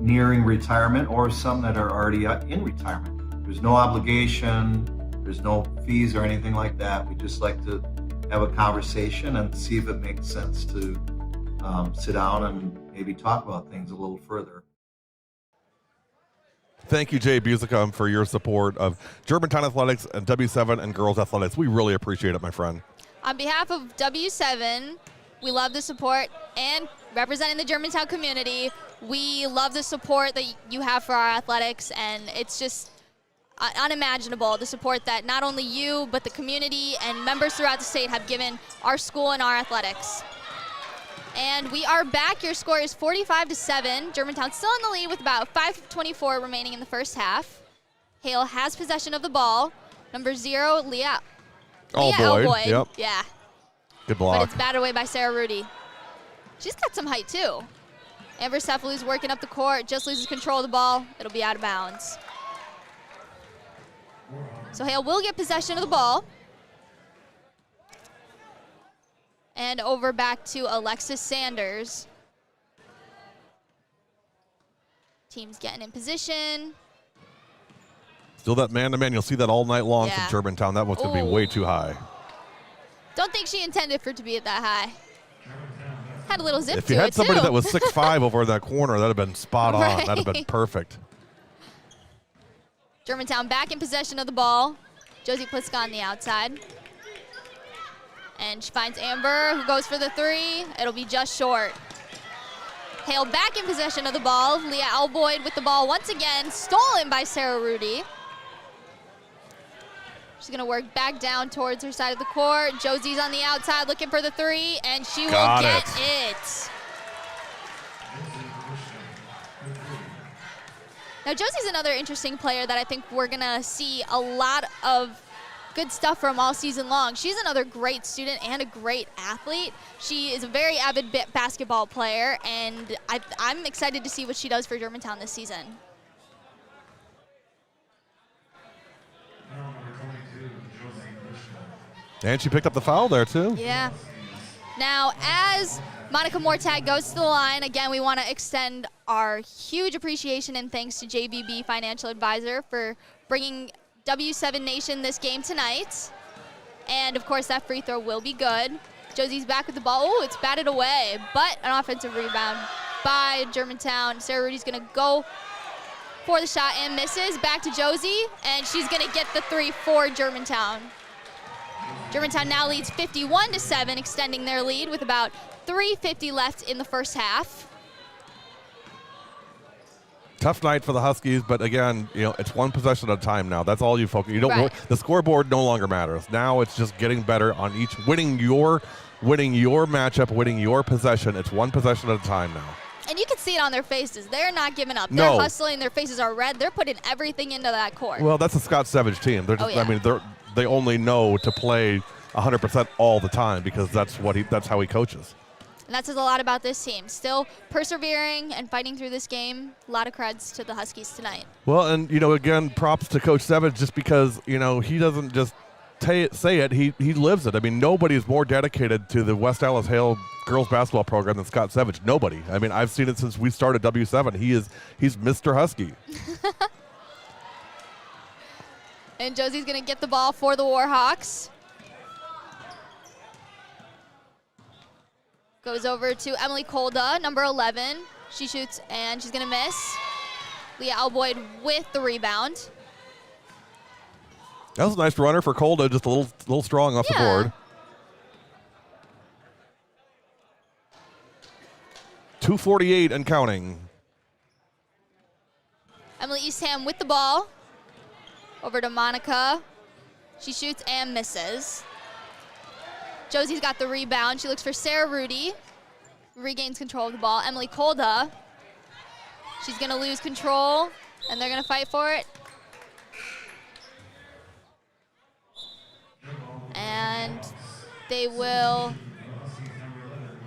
nearing retirement, or some that are already in retirement. There's no obligation, there's no fees or anything like that. We just like to have a conversation and see if it makes sense to sit down and maybe talk about things a little further. Thank you, Jay Busicum, for your support of Germantown Athletics and W7 and girls athletics. We really appreciate it, my friend. On behalf of W7, we love the support, and representing the Germantown community, we love the support that you have for our athletics, and it's just unimaginable, the support that not only you, but the community and members throughout the state have given our school and our athletics. And we are back. Your score is 45-7. Germantown still in the lead with about 5:24 remaining in the first half. Hale has possession of the ball. Number 0, Leah Alboyd. Yep. Yeah. Good block. But it's batted away by Sarah Rudy. She's got some height, too. Amber Cefalu's working up the court, just loses control of the ball. It'll be out of bounds. So Hale will get possession of the ball. And over back to Alexis Sanders. Team's getting in position. Still that man-to-man. You'll see that all night long from Germantown. That one's going to be way too high. Don't think she intended for it to be at that high. Had a little zip to it, If you had somebody too. that was 6'5" over in that corner, that would have been spot on. Right. That would have been perfect. Germantown back in possession of the ball. Josie Pliska on the outside. And she finds Amber, who goes for the 3. It'll be just short. Hale back in possession of the ball. Leah Alboyd with the ball once again, stolen by Sarah Rudy. She's going to work back down towards her side of the court. Josie's on the outside looking for the 3, and she will get it. Now, Josie's another interesting player that I think we're going to see a lot of good stuff from all season long. She's another great student and a great athlete. She is a very avid basketball player, and I'm excited to see what she does for Germantown this season. And she picked up the foul there, too. Yeah. Now, as Monica Mortag goes to the line, again, we want to extend our huge appreciation and thanks to JVB Financial Advisor for bringing W7 Nation this game tonight. And, of course, that free throw will be good. Josie's back with the ball. Oh, it's batted away, but an offensive rebound by Germantown. Sarah Rudy's going to go for the shot and misses. Back to Josie, and she's going to get the 3 for Germantown. Germantown now leads 51-7, extending their lead with about 3:50 left in the first half. Tough night for the Huskies, but again, it's one possession at a time now. That's all you focus. You don't. Right. The scoreboard no longer matters. Now it's just getting better on each, winning your matchup, winning your possession. It's one possession at a time now. And you can see it on their faces. They're not giving up. No. They're hustling. Their faces are red. They're putting everything into that court. Well, that's a Scott Savage team. They're just, Oh, yeah. they only know to play 100% all the time because that's how he coaches. And that says a lot about this team. Still persevering and fighting through this game. A lot of creds to the Huskies tonight. Well, and, again, props to Coach Savage just because, he doesn't just say it. He lives it. I mean, nobody is more dedicated to the West Allis Hale girls basketball program than Scott Savage. Nobody. I mean, I've seen it since we started W7. He's Mr. Husky. And Josie's going to get the ball for the Warhawks. Goes over to Emily Kolda, number 11. She shoots, and she's going to miss. Leah Alboyd with the rebound. That was a nice runner for Kolda, just a little strong off the board. 2:48 and counting. Emily Eastham with the ball. Over to Monica. She shoots and misses. Josie's got the rebound. She looks for Sarah Rudy. Regains control of the ball. Emily Kolda. She's going to lose control, and they're going to fight for it. And they will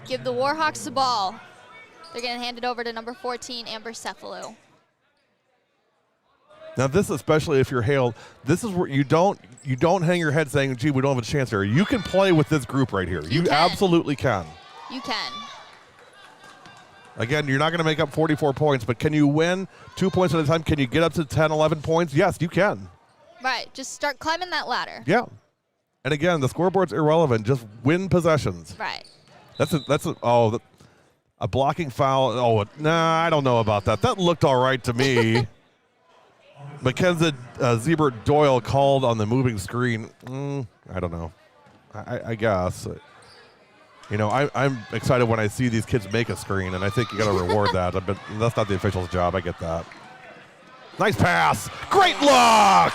give the Warhawks the ball. They're going to hand it over to number 14, Amber Cephalou. Now this, especially if you're Hale, this is where you don't hang your head saying, gee, we don't have a chance here. You can play with this group right here. You absolutely can. You can. Again, you're not going to make up 44 points, but can you win 2 points at a time? Can you get up to 10, 11 points? Yes, you can. Right. Just start climbing that ladder. Yeah. And again, the scoreboard's irrelevant. Just win possessions. Right. A blocking foul. Oh, nah, I don't know about that. That looked all right to me. Mackenzie Ziebert Doyle called on the moving screen. I don't know. I guess. You know, I'm excited when I see these kids make a screen, and I think you got to reward that. But that's not the official's job. I get that. Nice pass. Great look.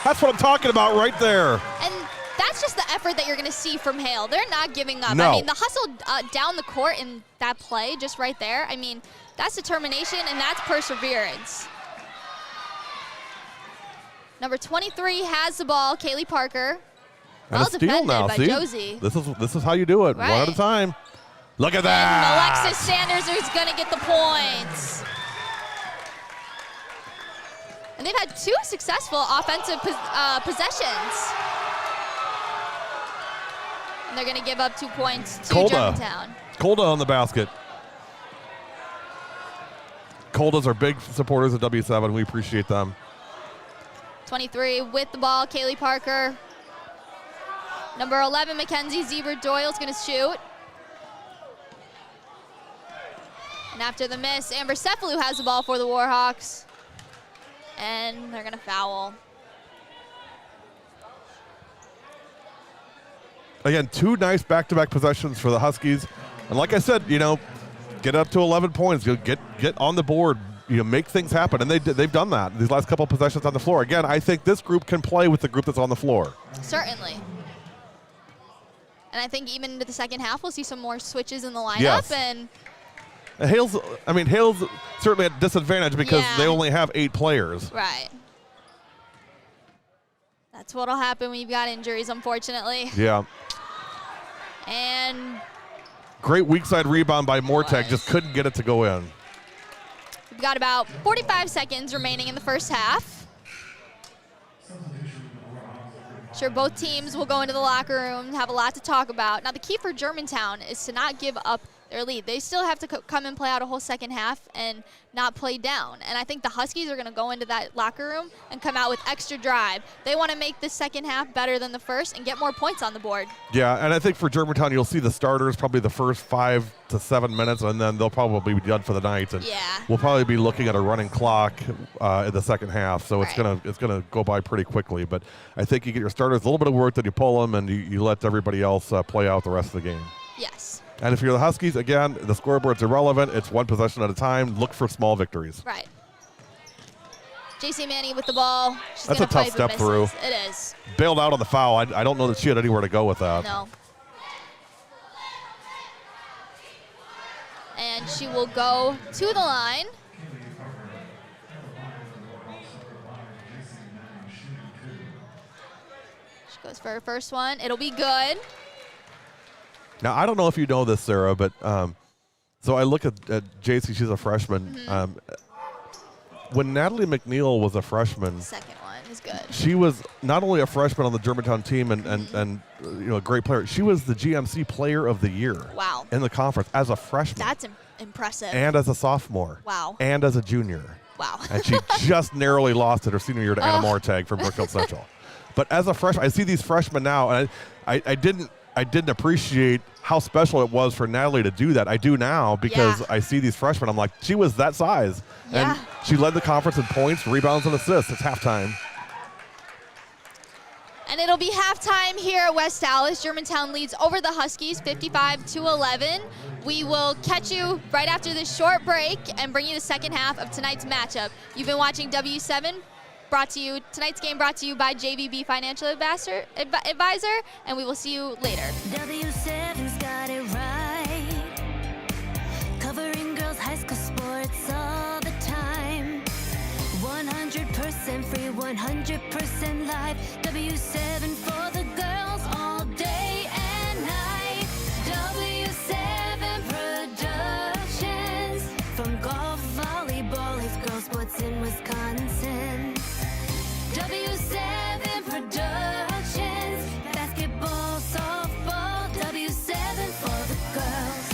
That's what I'm talking about right there. And that's just the effort that you're going to see from Hale. They're not giving up. No. I mean, the hustle down the court in that play just right there, I mean, that's determination and that's perseverance. Number 23 has the ball, Kaylee Parker. And Well a steal defended now, by see? Josie. This is how you do it, Right. one at a time. Look at And that. Alexis Sanders is going to get the points. And they've had 2 successful offensive possessions. And they're going to give up 2 points to Germantown. Kolda on the basket. Koldas are big supporters of W7. We appreciate them. 23 with the ball, Kaylee Parker. Number 11, Mackenzie Ziebert Doyle is going to shoot. And after the miss, Amber Cephalou has the ball for the Warhawks. And they're going to foul. Again, 2 nice back-to-back possessions for the Huskies. And like I said, you know, get up to 11 points. You know, get on the board. You know, make things happen. And they've done that these last couple of possessions on the floor. Again, I think this group can play with the group that's on the floor. Certainly. And I think even into the second half, we'll see some more switches in the lineup. Yes. And Hale's certainly at disadvantage because they only have 8 players. right. That's what'll happen when you've got injuries, unfortunately. Yeah. And great weak side rebound by Mortag. Just couldn't get it to go in. we've got about 45 seconds remaining in the first half. Sure, both teams will go into the locker room, have a lot to talk about. Now, the key for Germantown is to not give up their lead. They still have to come and play out a whole second half and not play down. And I think the Huskies are going to go into that locker room and come out with extra drive. They want to make the second half better than the first and get more points on the board. Yeah, and I think for Germantown, you'll see the starters probably the first 5 to 7 minutes, and then they'll probably be done for the night. And we'll probably be looking at a running clock in the second half, so it's gonna go by pretty quickly. But I think you get your starters a little bit of work, then you pull them, and you let everybody else play out the rest of the game. Yes. And if you're the Huskies, again, the scoreboard's irrelevant. It's 1 possession at a time. Look for small victories. Right. JC Manny with the ball. She's That's a tough step through. It is. Bailed out on the foul. I don't know that she had anywhere to go with that. No. And she will go to the line. She goes for her first one. It'll be good. Now, I don't know if you know this, Sarah, but so I look at JC. She's a freshman. When Natalie McNeil was a freshman, Second one is good. she was not only a freshman on the Germantown team and you know, a great player. She was the GMC Player of the Year. Wow. In the conference as a freshman. That's impressive. And as a sophomore. Wow. And as a junior. Wow. And she just narrowly lost it her senior year to Anna Mortag from Brookfield Central. But as a freshman, I see these freshmen now, and I didn't appreciate how special it was for Natalie to do that. I do now because I see these freshmen. I'm like, she was that size. Yeah. And she led the conference in points, rebounds, and assists. It's halftime. And it'll be halftime here at West Allis. Germantown leads over the Huskies 55-11. We will catch you right after this short break and bring you the second half of tonight's matchup. You've been watching W7. Tonight's game brought to you by JVB Financial Advisor, and we will see you later. W7's got it right. Covering girls' high school sports all the time. 100% free, 100% live. W7 for the girls all day and night. W7 Productions. Wisconsin. W7 Productions, basketball, softball, W7 for the girls.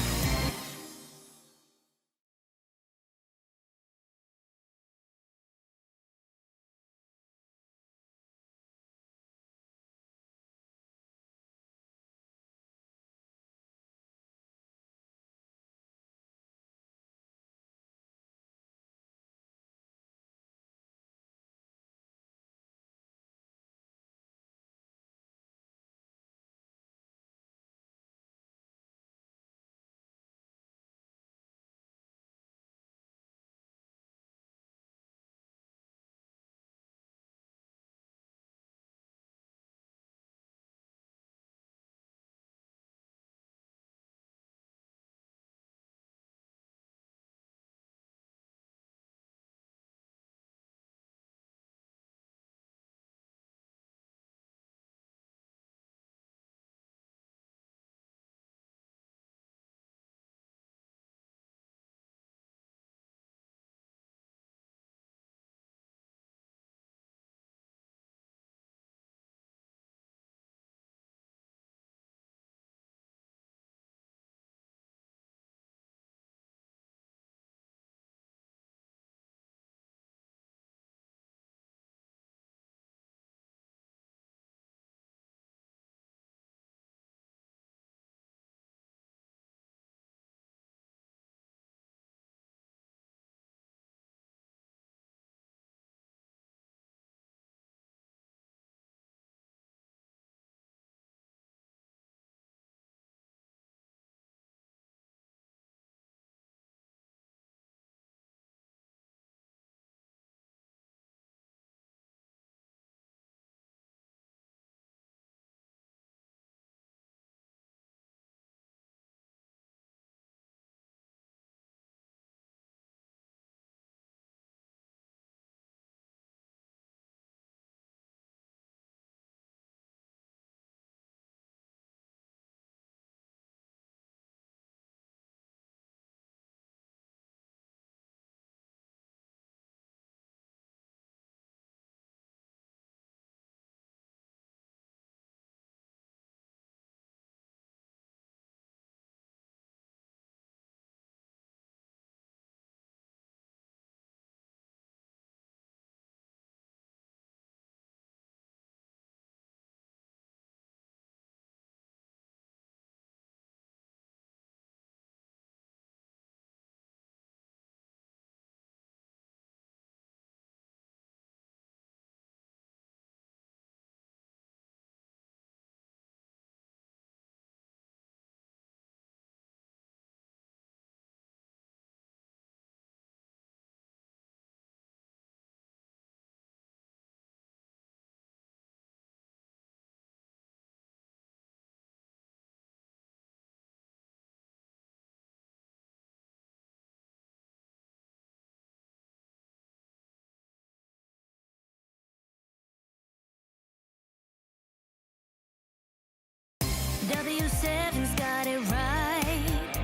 W7's got it right,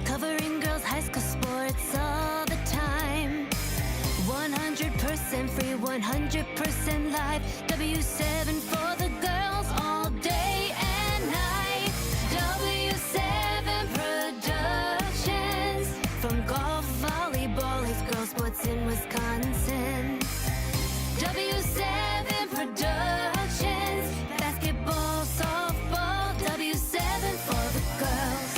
covering girls' high school sports all the time. 100% free, 100% live. W7 for the girls all day and night. W7 Productions, from golf, volleyball, his girls sports in Wisconsin. W7 Productions, basketball, softball, W7 for the girls.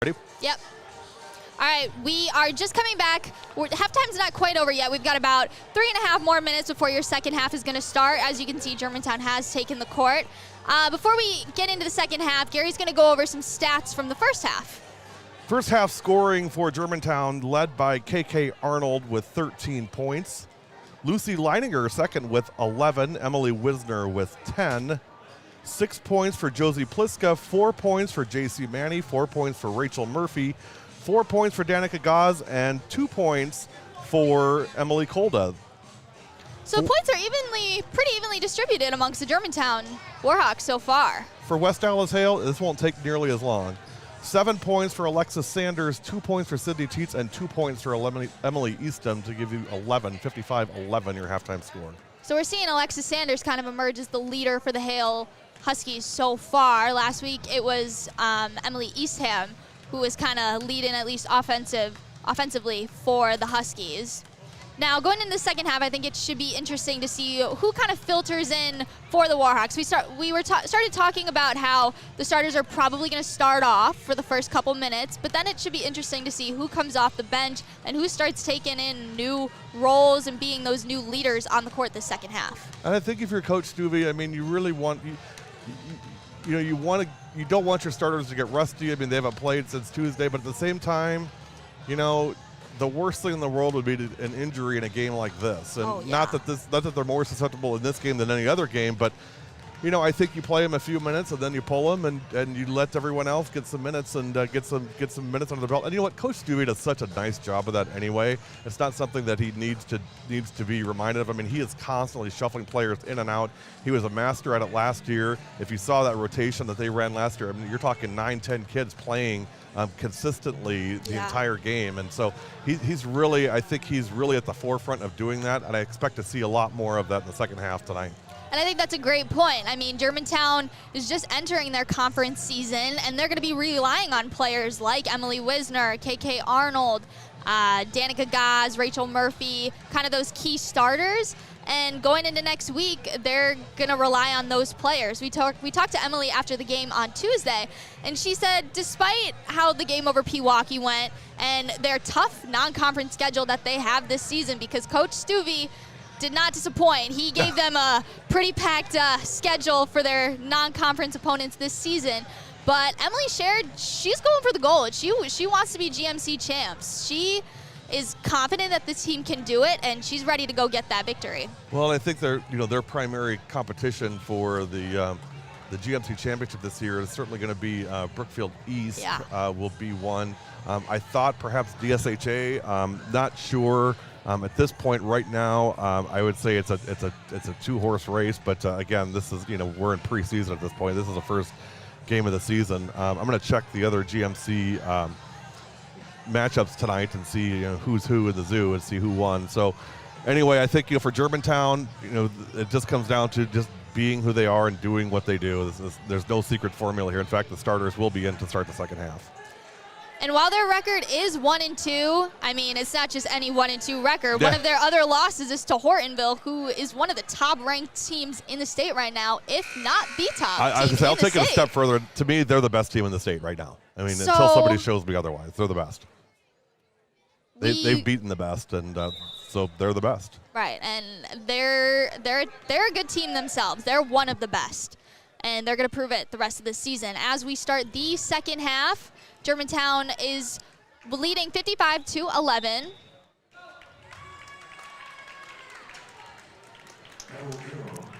Ready? Yep. All right, we are just coming back. Halftime's not quite over yet. We've got about 3.5 more minutes before your second half is going to start. As you can see, Germantown has taken the court. Before we get into the second half, Gary's going to go over some stats from the first half. First half scoring for Germantown led by KK Arnold with 13 points. Lucy Leininger second with 11. Emily Wisner with 10. 6 points for Josie Pliska. 4 points for JC Manny. 4 points for Rachel Murphy. 4 points for Danica Gaz. And 2 points for Emily Kolda. So points are pretty evenly distributed amongst the Germantown Warhawks so far. For West Allis Hale, this won't take nearly as long. 7 points for Alexis Sanders, 2 points for Sydney Teets, and 2 points for Emily Eastham to give you 55-11 your halftime score. So we're seeing Alexis Sanders kind of emerge as the leader for the Hale Huskies so far. Last week it was Emily Eastham who was kind of leading at least offensively for the Huskies. Now, going into the second half, I think it should be interesting to see who kind of filters in for the Warhawks. We started talking about how the starters are probably going to start off for the first couple minutes, but then it should be interesting to see who comes off the bench and who starts taking in new roles and being those new leaders on the court the second half. And I think if you're Coach Stuvey, I mean, you really want you don't want your starters to get rusty. I mean, they haven't played since Tuesday, but at the same time, the worst thing in the world would be an injury in a game like this. And not that they're more susceptible in this game than any other game, but I think you play them a few minutes and then you pull them and you let everyone else get some minutes and get some minutes under the belt. And you know what? Coach Stuvey does such a nice job of that anyway. It's not something that he needs to be reminded of. I mean, he is constantly shuffling players in and out. He was a master at it last year. If you saw that rotation that they ran last year, I mean, you're talking 9-10 kids playing consistently the entire game. And so I think he's really at the forefront of doing that, and I expect to see a lot more of that in the second half tonight. And I think that's a great point. I mean, Germantown is just entering their conference season, and they're going to be relying on players like Emily Wisner, KK Arnold, Danica Gaz, Rachel Murphy, kind of those key starters. And going into next week, they're going to rely on those players. We talked to Emily after the game on Tuesday, and she said despite how the game over Pewaukee went and their tough non-conference schedule that they have this season, because Coach Stuvey did not disappoint. He gave them a pretty packed schedule for their non-conference opponents this season. But Emily shared she's going for the gold. She wants to be GMC champs. She is confident that this team can do it, and she's ready to go get that victory. Well, I think their primary competition for the GMC championship this year is certainly going to be Brookfield East. Will be one. I thought perhaps DSHA. Not sure. At this point right now, I would say it's a 2-horse race, but again, this is we're in preseason at this point. This is the first game of the season. I'm going to check the other GMC matchups tonight and see who's who in the zoo and see who won. So anyway, I think for Germantown, it just comes down to just being who they are and doing what they do. There's no secret formula here. In fact, the starters will be in to start the second half. And while their record is 1-2, I mean, it's not just any 1-2 record. One of their other losses is to Hortonville, who is one of the top-ranked teams in the state right now, if not the top I'll take it a step further. To me, they're the best team in the state right now. I mean, until somebody shows me otherwise, they're the best. They've beaten the best, and so they're the best. Right, and they're a good team themselves. They're one of the best, and they're going to prove it the rest of the season. As we start the second half, Germantown is leading 55-11.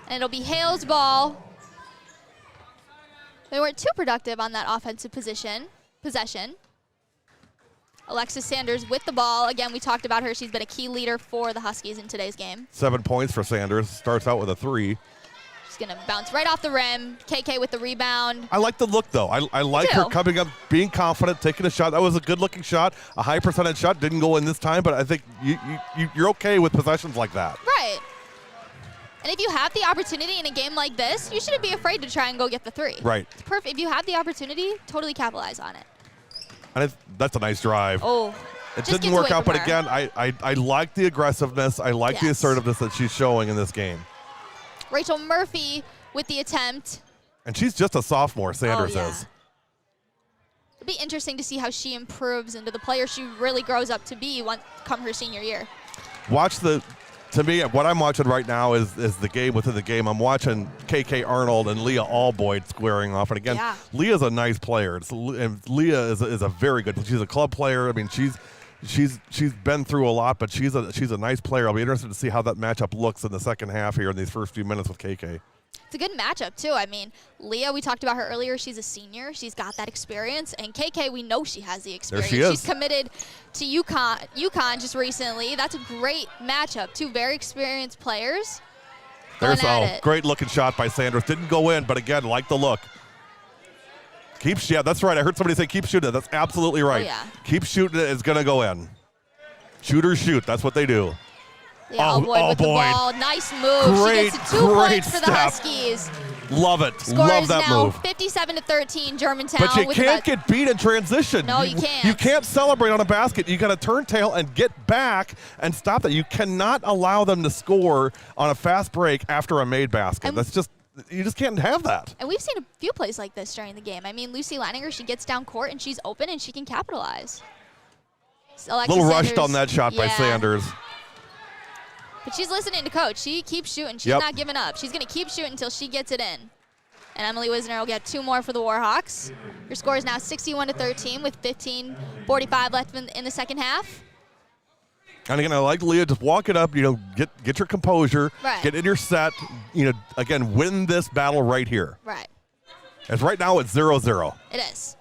And it'll be Hale's ball. They weren't too productive on that offensive possession. Alexis Sanders with the ball. Again, we talked about her. She's been a key leader for the Huskies in today's game. 7 points for Sanders. Starts out with a 3. She's going to bounce right off the rim. KK with the rebound. I like the look, though. I like her coming up, being confident, taking a shot. That was a good-looking shot, a high percentage shot. Didn't go in this time, but I think you're okay with possessions like that. Right. And if you have the opportunity in a game like this, you shouldn't be afraid to try and go get the 3. Right. It's perfect. If you have the opportunity, totally capitalize on it. And that's a nice drive. Oh, it didn't work out, but again, I like the aggressiveness. I like the assertiveness that she's showing in this game. Rachel Murphy with the attempt. And she's just a sophomore, Sanders is. It'll be interesting to see how she improves into the player she really grows up to be come her senior year. To me, what I'm watching right now is the game within the game. I'm watching KK Arnold and Leah Alboyd squaring off. And again, Yeah. Leah's a nice player. And Leah is a very good. She's a club player. I mean, she's been through a lot, but she's a nice player. I'll be interested to see how that matchup looks in the second half here in these first few minutes with KK. It's a good matchup, too. I mean, Leah, we talked about her earlier. She's a senior. She's got that experience. And KK, we know she has the experience. There she is. She's committed to UConn just recently. That's a great matchup. Two very experienced players. There's a great looking shot by Sanders. Didn't go in, but again, like the look. Yeah, that's right. I heard somebody say keep shooting it. That's absolutely right. Oh, yeah. Keep shooting it. It's going to go in. Shooters shoot. That's what they do. Yeah, Alboyd with the ball. Nice move. She gets the 2 points for the Huskies. Love it. Score Love is that now move. 57-13, Germantown. But you can't get beat in transition. No, you can't. You can't celebrate on a basket. You got to turn tail and get back and stop that. You cannot allow them to score on a fast break after a made basket. You just can't have that. And we've seen a few plays like this during the game. I mean, Lucy Leininger, she gets down court and she's open and she can capitalize. A little rushed on that shot by Sanders. But she's listening to coach. She keeps shooting. She's not giving up. She's going to keep shooting until she gets it in. And Emily Wisner will get 2 more for the Warhawks. Her score is now 61-13 with 15:45 left in the second half. And again, I like Leah, just walk it up, get your composure, get in your set, again, win this battle right here. Right. As right now it's 0-0. It is.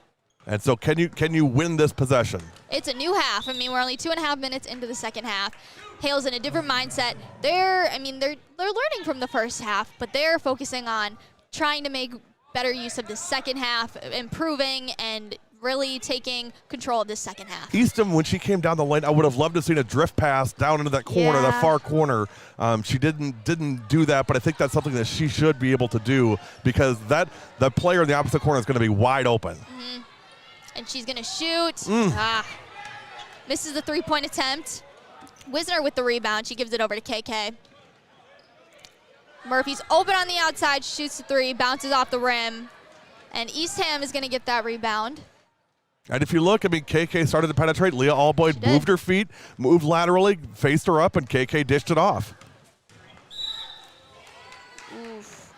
And so can you win this possession? It's a new half. I mean, we're only 2.5 minutes into the second half. Hale's in a different mindset. They're learning from the first half, but they're focusing on trying to make better use of the second half, improving and really taking control of this second half. Eastham, when she came down the lane, I would have loved to have seen a drift pass down into that corner, that far corner. She didn't do that, but I think that's something that she should be able to do because the player in the opposite corner is going to be wide open. Mm-hmm. And she's going to shoot. Misses the 3-point attempt. Wisner with the rebound. She gives it over to KK. Murphy's open on the outside, shoots the 3, bounces off the rim. And Eastham is going to get that rebound. And if you look, KK started to penetrate. Leah Alboyd moved her feet, moved laterally, faced her up, and KK dished it off. Oof.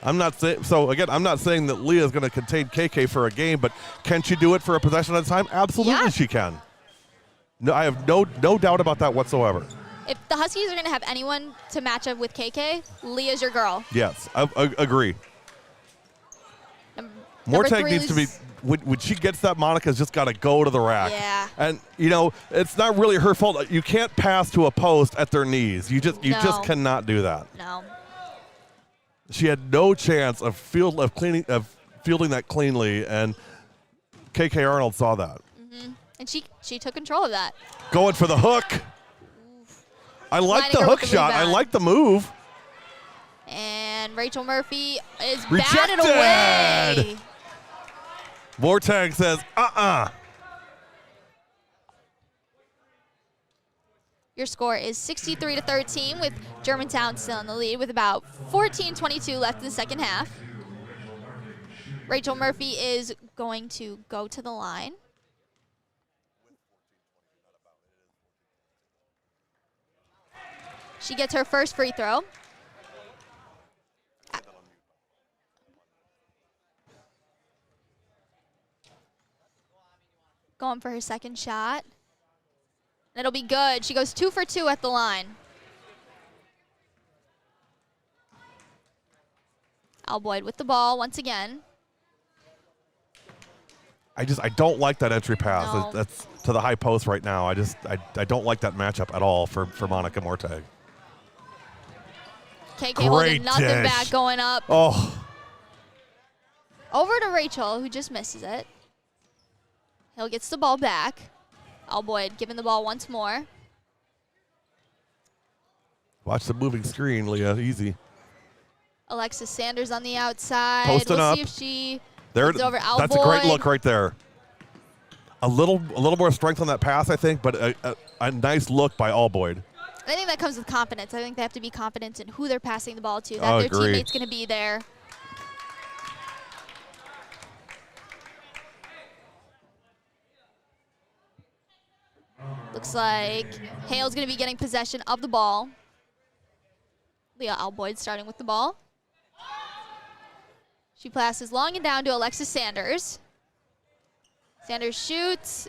I'm not saying that Leah is going to contain KK for a game, but can she do it for a possession at a time? Absolutely, she can. No, I have no doubt about that whatsoever. If the Huskies are going to have anyone to match up with KK, Leah's your girl. Yes, I agree. Mortag needs to be, when she gets that, Monica's just got to go to the rack. Yeah. And, it's not really her fault. You can't pass to a post at their knees. You just cannot do that. No. She had no chance of fielding that cleanly, and KK Arnold saw that. Mm-hmm. And she took control of that. Going for the hook. I like the hook shot. I like the move. And Rachel Murphy is rejected. batted away. Mortag says, Your score is 63-13 with Germantown still in the lead with about 14:22 left in the second half. Rachel Murphy is going to go to the line. She gets her first free throw. Going for her second shot. It'll be good. She goes 2 for 2 at the line. Alboyd with the ball once again. I don't like that entry pass. No. That's to the high post right now. I don't like that matchup at all for Monica Mortag. KK holding nothing back, going up. Oh. Over to Rachel, who just misses it. Hale gets the ball back. Alboyd giving the ball once more. Watch the moving screen, Leah. Easy. Alexis Sanders on the outside. Posting we'll up. see if she there, gets over Alboyd. That's a great look right there. A little more strength on that pass, I think, but a nice look by Alboyd. I think that comes with confidence. I think they have to be confident in who they're passing the ball to, that their teammate's going to be there. Looks like Hale's going to be getting possession of the ball. Leah Alboyd starting with the ball. She passes long and down to Alexis Sanders. Sanders shoots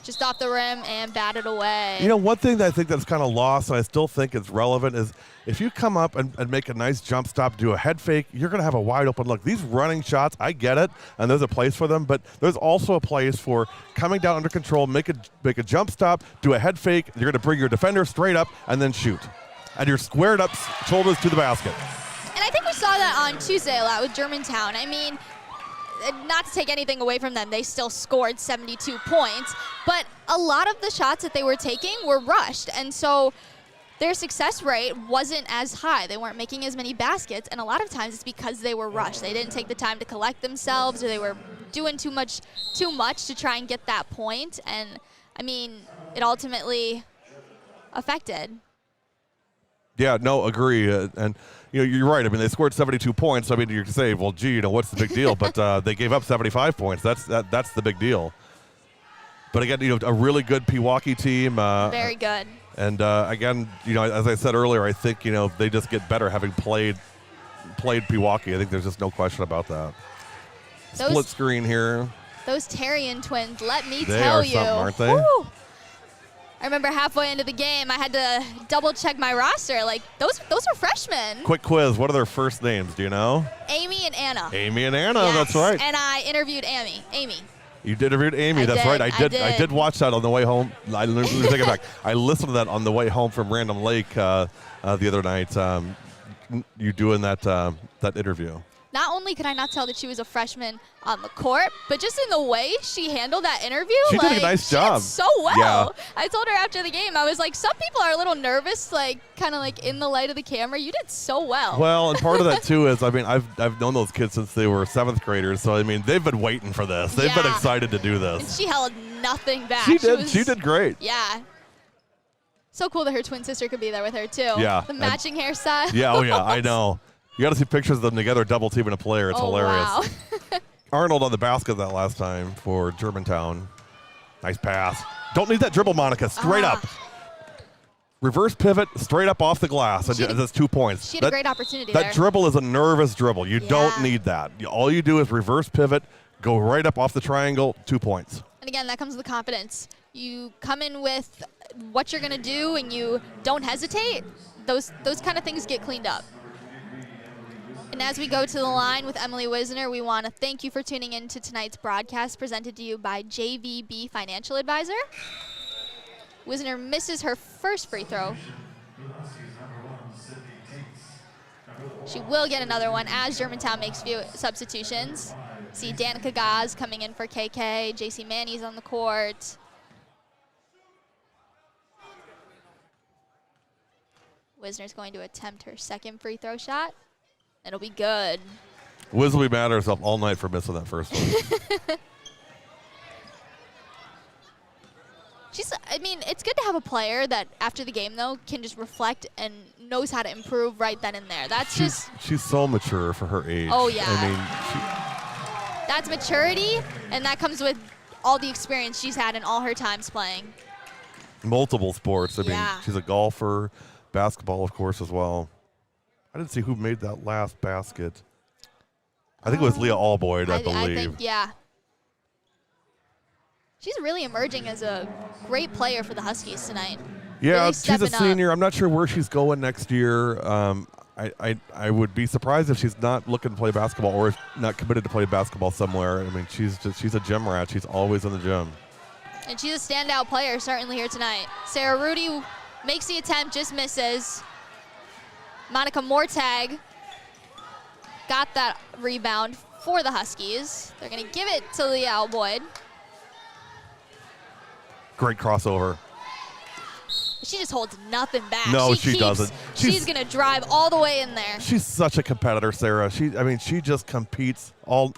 just off the rim and batted away. You know, one thing that I think that's kind of lost, and I still think it's relevant, is if you come up and make a nice jump stop, do a head fake, you're going to have a wide open look. These running shots, I get it, and there's a place for them, but there's also a place for coming down under control, make a jump stop, do a head fake, you're going to bring your defender straight up, and then shoot. And you're squared up, shoulders to the basket. And I think we saw that on Tuesday a lot with Germantown. I mean, not to take anything away from them, they still scored 72 points, but a lot of the shots that they were taking were rushed, and so their success rate wasn't as high. They weren't making as many baskets, and a lot of times it's because they were rushed. They didn't take the time to collect themselves, or they were doing too much to try and get that point, and I mean, it ultimately affected. Yeah, no, agree. And you know, you're right. I mean, they scored 72 points. I mean, you can say, well, gee, you know, what's the big deal? But they gave up 75 points. That's the big deal. But again, you know, a really good Pewaukee team. Very good. And again, you know, as I said earlier, I think, you know, they just get better having played Pewaukee. I think there's just no question about that. Split screen here. Those Terrian twins, let me They tell are you. something, aren't they? Woo! I remember halfway into the game, I had to double check my roster. Like, those are freshmen. Quick quiz. What are their first names? Do you know? Amy and Anna. Amy and Anna. Yes. That's right. And I interviewed Amy. You did interview Amy. I That's did, right. I I did watch that on the way home. Let me take it back. I listened to that on the way home from Random Lake the other night. You doing that interview? Not only could I not tell that she was a freshman on the court, but just in the way she handled that interview. She did a like, nice she job. did so well. Yeah. I told her after the game, I was like, some people are a little nervous, like kind of like in the light of the camera. You did so well. Well, and part of that too is, I mean, I've known those kids since they were 7th graders, so I mean, they've been waiting for this. They've been excited to do And this. she held nothing back. She did great. Yeah. So cool that her twin sister could be there with her too. Yeah. The matching hairstyle. Yeah, oh yeah, I know. You got to see pictures of them together, double teaming a player. It's hilarious. Wow. Arnold on the basket that last time for Germantown. Nice pass. Don't need that dribble, Monica. Straight up. Reverse pivot, straight up off the glass. And that's 2 points. She had a great opportunity there. That dribble is a nervous dribble. You don't need that. All you do is reverse pivot, go right up off the triangle, 2 points. And again, that comes with confidence. You come in with what you're going to do and you don't hesitate. Those kind of things get cleaned up. And as we go to the line with Emily Wisner, we want to thank you for tuning in to tonight's broadcast presented to you by JVB Financial Advisor. Wisner misses her first free throw. She will get another one as Germantown makes few substitutions. See Danica Gaz coming in for KK. JC Manny's on the court. Wisner's going to attempt her second free throw shot. It'll be good. Wiz will be mad at herself all night for missing that first one. I mean, it's good to have a player that after the game, though, can just reflect and knows how to improve right then and there. She's so mature for her age. Oh, yeah. I mean, that's maturity, and that comes with all the experience she's had in all her times playing. Multiple sports. I mean, Yeah. she's a golfer, basketball, of course, as well. I didn't see who made that last basket. I think it was Leah Alboyd, I believe. I think, yeah. She's really emerging as a great player for the Huskies tonight. Yeah, Really she's a stepping up. senior. I'm not sure where she's going next year. I would be surprised if she's not looking to play basketball or if not committed to play basketball somewhere. I mean, she's a gym rat. She's always in the gym. And she's a standout player certainly here tonight. Sarah Rudy makes the attempt, just misses. Monica Mortag got that rebound for the Huskies. They're going to give it to Leah Alboyd. Great crossover. She just holds nothing back. No, she doesn't. She's going to drive all the way in there. She's such a competitor, Sarah. She just competes all.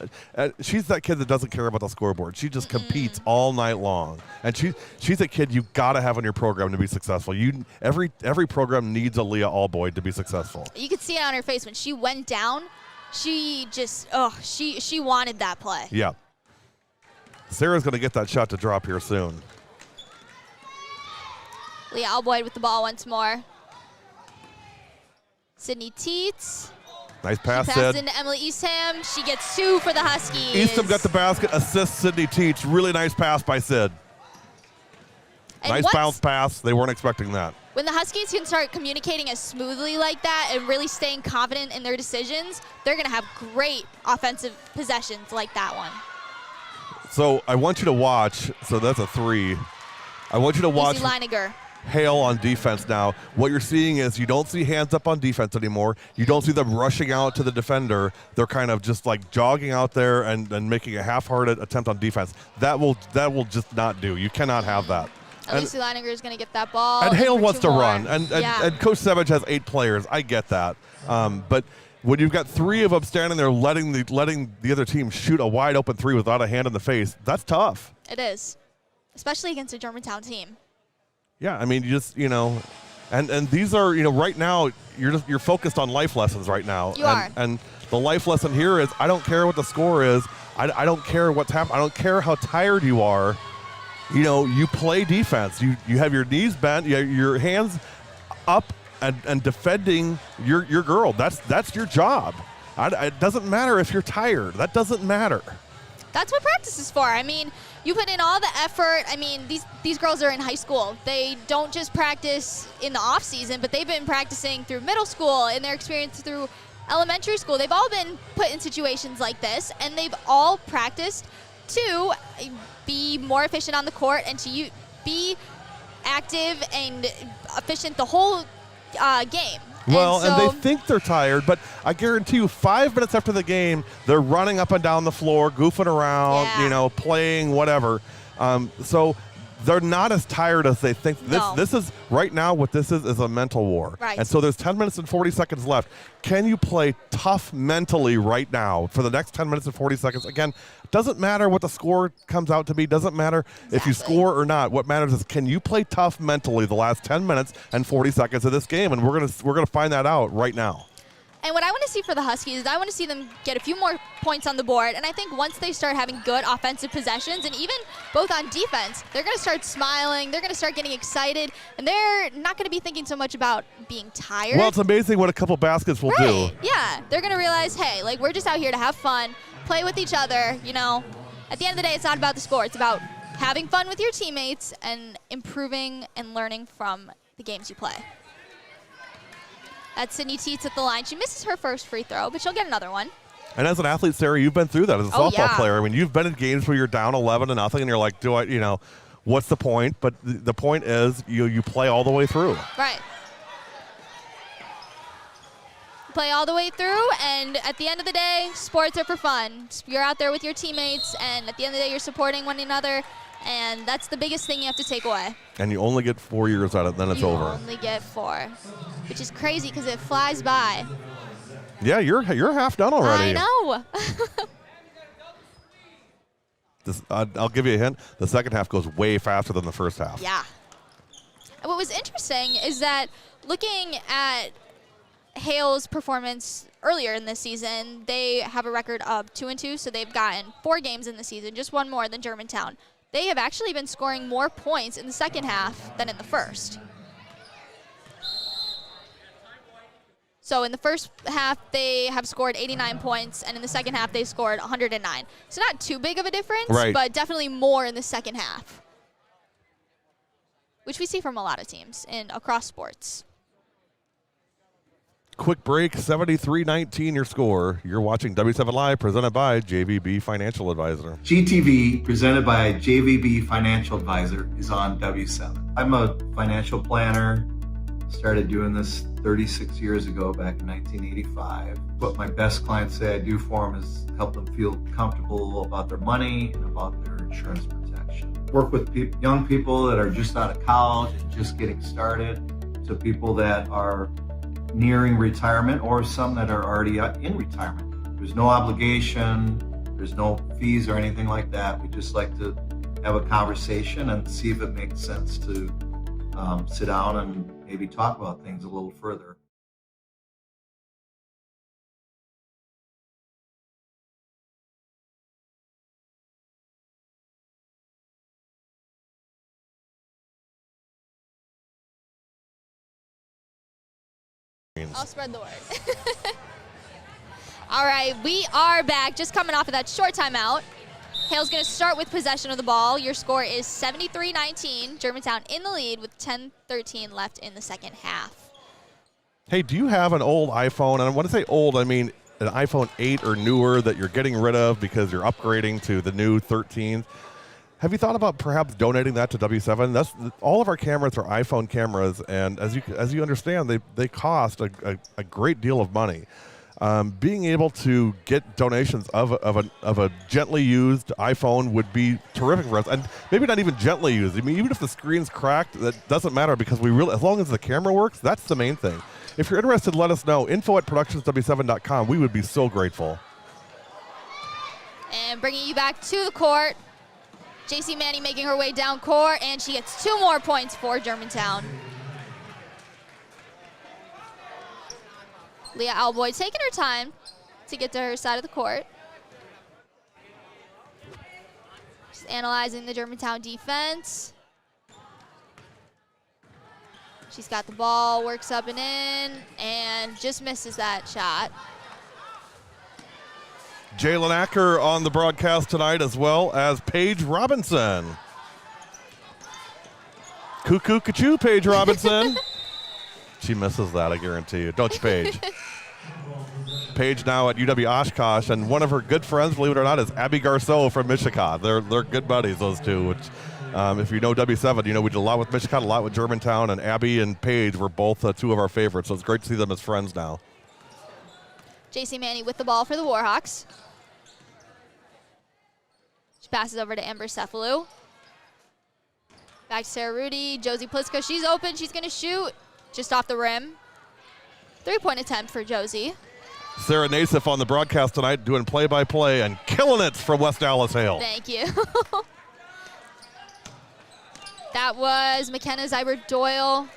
She's that kid that doesn't care about the scoreboard. She just competes all night long, and she's a kid you got to have on your program to be successful. Every program needs a Leah Alboyd to be successful. You could see it on her face when she went down. She just she wanted that play. Yeah. Sarah's going to get that shot to drop here soon. Leah Alboyd with the ball once more. Sydney Teets. Nice pass, She passes Sid. into Emily Eastham. She gets 2 for the Huskies. Eastham got the basket, assists Sydney Teach. Really nice pass by Sid. And Nice bounce pass. They weren't expecting that. When the Huskies can start communicating as smoothly like that and really staying confident in their decisions, they're going to have great offensive possessions like that one. So I want you to watch. So that's a 3. I want you to watch Lucy Leiniger. Hale on defense now. What you're seeing is you don't see hands up on defense anymore. You don't see them rushing out to the defender. They're kind of just like jogging out there and making a half-hearted attempt on defense. That will just not do. You cannot have that. Lucy Leiniger is going to get that ball. And Hale wants to more. run. And Coach Savage has 8 players. I get that. But when you've got 3 of them standing there letting the other team shoot a wide open 3 without a hand in the face, that's tough. It is, especially against a Germantown team. Yeah, I mean, you just, and these are, right now, you're focused on life lessons right now. You are. And the life lesson here is I don't care what the score is. I don't care what's happening. I don't care how tired you are. You play defense. You have your knees bent, you have your hands up and defending your girl. That's your job. It doesn't matter if you're tired. That doesn't matter. That's what practice is for. I mean, you put in all the effort. I mean, these girls are in high school. They don't just practice in the off season, but they've been practicing through middle school and their experience through elementary school. They've all been put in situations like this, and they've all practiced to be more efficient on the court and to be active and efficient the whole game. Well, and they think they're tired, but I guarantee you 5 minutes after the game, they're running up and down the floor, goofing around, playing, whatever. So they're not as tired as they think. This is, right now, what this is a mental war. Right. And so there's 10 minutes and 40 seconds left. Can you play tough mentally right now for the next 10 minutes and 40 seconds? Again, doesn't matter what the score comes out to be. Doesn't matter if you score or not. What matters is, can you play tough mentally the last 10 minutes and 40 seconds of this game? And we're gonna find that out right now. And what I want to see for the Huskies is I want to see them get a few more points on the board. And I think once they start having good offensive possessions, and even both on defense, they're going to start smiling. They're going to start getting excited. And they're not going to be thinking so much about being tired. Well, it's amazing what a couple baskets will do. Yeah. They're going to realize, hey, like, we're just out here to have fun, play with each other. At the end of the day, it's not about the score. It's about having fun with your teammates and improving and learning from the games you play. That's Sydney Teets at the line. She misses her first free throw, but she'll get another one. And as an athlete, Sarah, you've been through that as a softball player. I mean, you've been in games where you're down 11-0, and you're like, what's the point? But the point is you play all the way through. Right. Play all the way through, and at the end of the day, sports are for fun. You're out there with your teammates, and at the end of the day, you're supporting one another. And that's the biggest thing you have to take away. And you only get 4 years out of it, then it's over. You only get 4, which is crazy because it flies by. Yeah, you're half done already. I know. I'll give you a hint. The second half goes way faster than the first half. Yeah. And what was interesting is that looking at Hale's performance earlier in this season, they have a record of 2-2, so they've gotten 4 games in the season, just one more than Germantown. They have actually been scoring more points in the second half than in the first. So in the first half, they have scored 89 points, and in the second half, they scored 109. So not too big of a difference, but definitely more in the second half, which we see from a lot of teams across sports. Quick break, 73-19 your score. You're watching W7 Live, presented by JVB Financial Advisor. GTV, presented by JVB Financial Advisor, is on W7. I'm a financial planner. Started doing this 36 years ago, back in 1985. What my best clients say I do for them is help them feel comfortable about their money and about their insurance protection. Work with young people that are just out of college and just getting started, to people that are nearing retirement, or some that are already in retirement. There's no obligation, there's no fees or anything like that. We just like to have a conversation and see if it makes sense to sit down and maybe talk about things a little further. I'll spread the word. All right, we are back. Just coming off of that short timeout. Hale's going to start with possession of the ball. Your score is 73-19. Germantown in the lead with 10:13 left in the second half. Hey, do you have an old iPhone? And when I say old, I mean an iPhone 8 or newer that you're getting rid of because you're upgrading to the new 13. Have you thought about perhaps donating that to W7? All of our cameras are iPhone cameras, and as you understand, they cost a great deal of money. Being able to get donations of a gently used iPhone would be terrific for us, and maybe not even gently used. I mean, even if the screen's cracked, that doesn't matter because as long as the camera works, that's the main thing. If you're interested, let us know. info@productionsw7.com. We would be so grateful. And bringing you back to the court, JC Manning making her way down court, and she gets 2 more points for Germantown. Leah Alboy taking her time to get to her side of the court. She's analyzing the Germantown defense. She's got the ball, works up and in, and just misses that shot. Jalen Acker on the broadcast tonight, as well as Paige Robinson. Cuckoo, ka-choo, Paige Robinson. She misses that, I guarantee you. Don't you, Paige? Paige now at UW Oshkosh, and one of her good friends, believe it or not, is Abby Garceau from Michigan. They're good buddies, those two. Which, if you know W7, you know we did a lot with Michigan, a lot with Germantown, and Abby and Paige were both 2 of our favorites. So it's great to see them as friends now. JC Manning with the ball for the Warhawks. She passes over to Amber Cephalou. Back to Sarah Rudy. Josie Pliska, she's open. She's going to shoot just off the rim. 3-point attempt for Josie. Sarah Nasiff on the broadcast tonight, doing play-by-play and killing it from West Allis Hale. Thank you. That was McKenna Zybert-Doyle.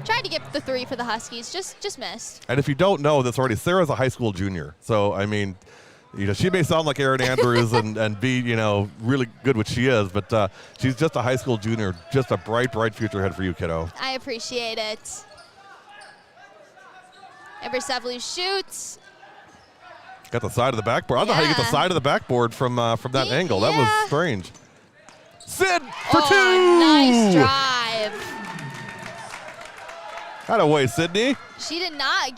Tried to get the 3 for the Huskies, just missed. And if you don't know this already, Sarah's a high school junior. So, I mean, she may sound like Erin Andrews and be, really good, which she is, but she's just a high school junior, just a bright, bright future ahead for you, kiddo. I appreciate it. Amber Cephalou shoots. Got the side of the backboard. I don't know how you get the side of the backboard from that angle. That was strange. Sid for 2! Nice drive. That away, Sydney. She did not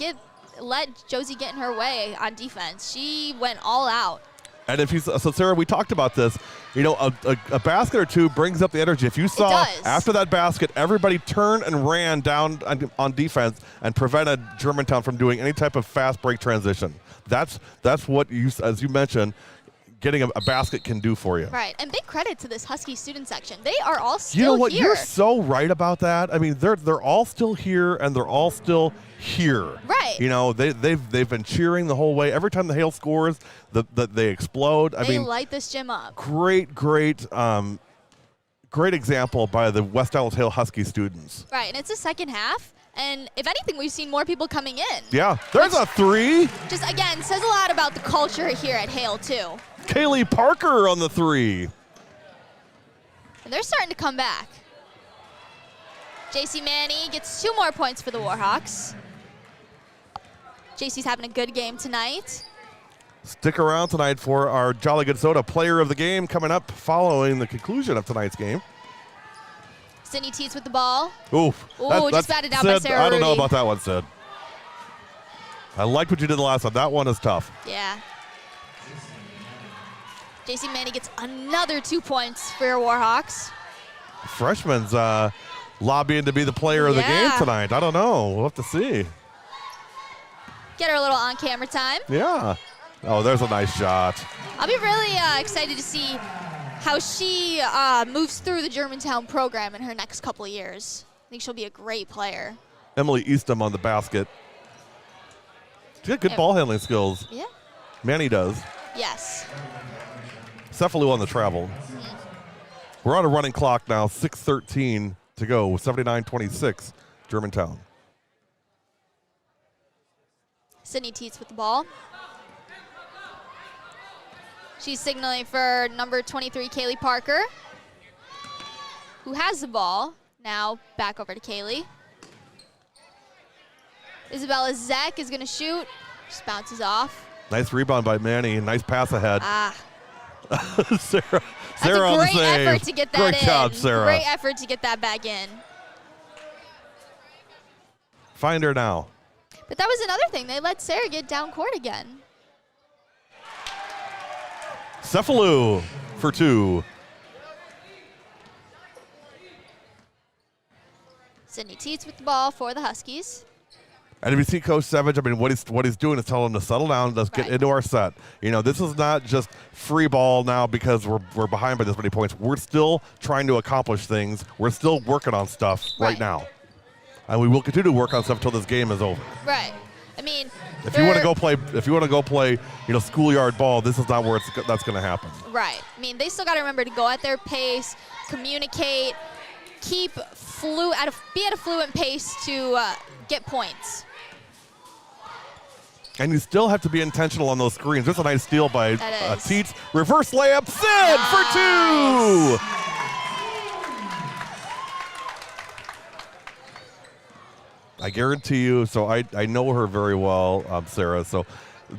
let Josie get in her way on defense. She went all out. And if so Sarah, we talked about this. A basket or 2 brings up the energy. If you saw after that basket, everybody turned and ran down on defense and prevented Germantown from doing any type of fast break transition. That's what as you mentioned, getting a basket can do for you. Right, and big credit to this Husky student section. They are all still here. You know what? You're so right about that. I mean, they're all still here, and they're all still here. Right. They've been cheering the whole way. Every time the Hale scores, they explode. They light this gym up. Great example by the West Allis Hale Husky students. Right, and it's the second half. And if anything, we've seen more people coming in. Yeah, there's a 3. Just, again, says a lot about the culture here at Hale, too. Kaylee Parker on the 3. And they're starting to come back. JC Manning gets 2 more points for the Warhawks. JC's having a good game tonight. Stick around tonight for our Jolly Good Soda Player of the Game coming up following the conclusion of tonight's game. Sydney Teets with the ball. Oof. Just batted down Sid, by Sarah I don't know Rudy. about that one, Sid. I liked what you did the last one. That one is tough. Yeah. JC Manning gets another 2 points for your Warhawks. Freshman's lobbying to be the player of the game tonight. I don't know. We'll have to see. Get her a little on-camera time. Yeah. Oh, there's a nice shot. I'll be really excited to see how she moves through the Germantown program in her next couple of years. I think she'll be a great player. Emily Eastham on the basket. She got good ball handling skills. Yeah. Manny does. Yes. Cephalou on the travel. We're on a running clock now, 6:13 to go, 79-26, Germantown. Sydney Teets with the ball. She's signaling for number 23, Kaylee Parker, who has the ball. Now back over to Kaylee. Isabella Zek is going to shoot. Just bounces off. Nice rebound by Manny. Nice pass ahead. Sarah That's a on the great save. effort to get that Great in. job, Sarah. Great effort to get that back in. Find her now. But that was another thing. They let Sarah get down court again. Cefalu for 2. Sydney Teets with the ball for the Huskies. And if you see Coach Savage, I mean, what he's doing is telling them to settle down. Let's get into our set. You know, this is not just free ball now because we're behind by this many points. We're still trying to accomplish things. We're still working on stuff right now, and we will continue to work on stuff until this game is over. Right. I mean, if you want to go play, you know, schoolyard ball, this is not where that's going to happen. Right. I mean, they still got to remember to go at their pace, communicate, be at a fluent pace to get points. And you still have to be intentional on those screens. There's a nice steal by Teets. Reverse layup, Sid for 2. I guarantee you, so I know her very well, Sarah. So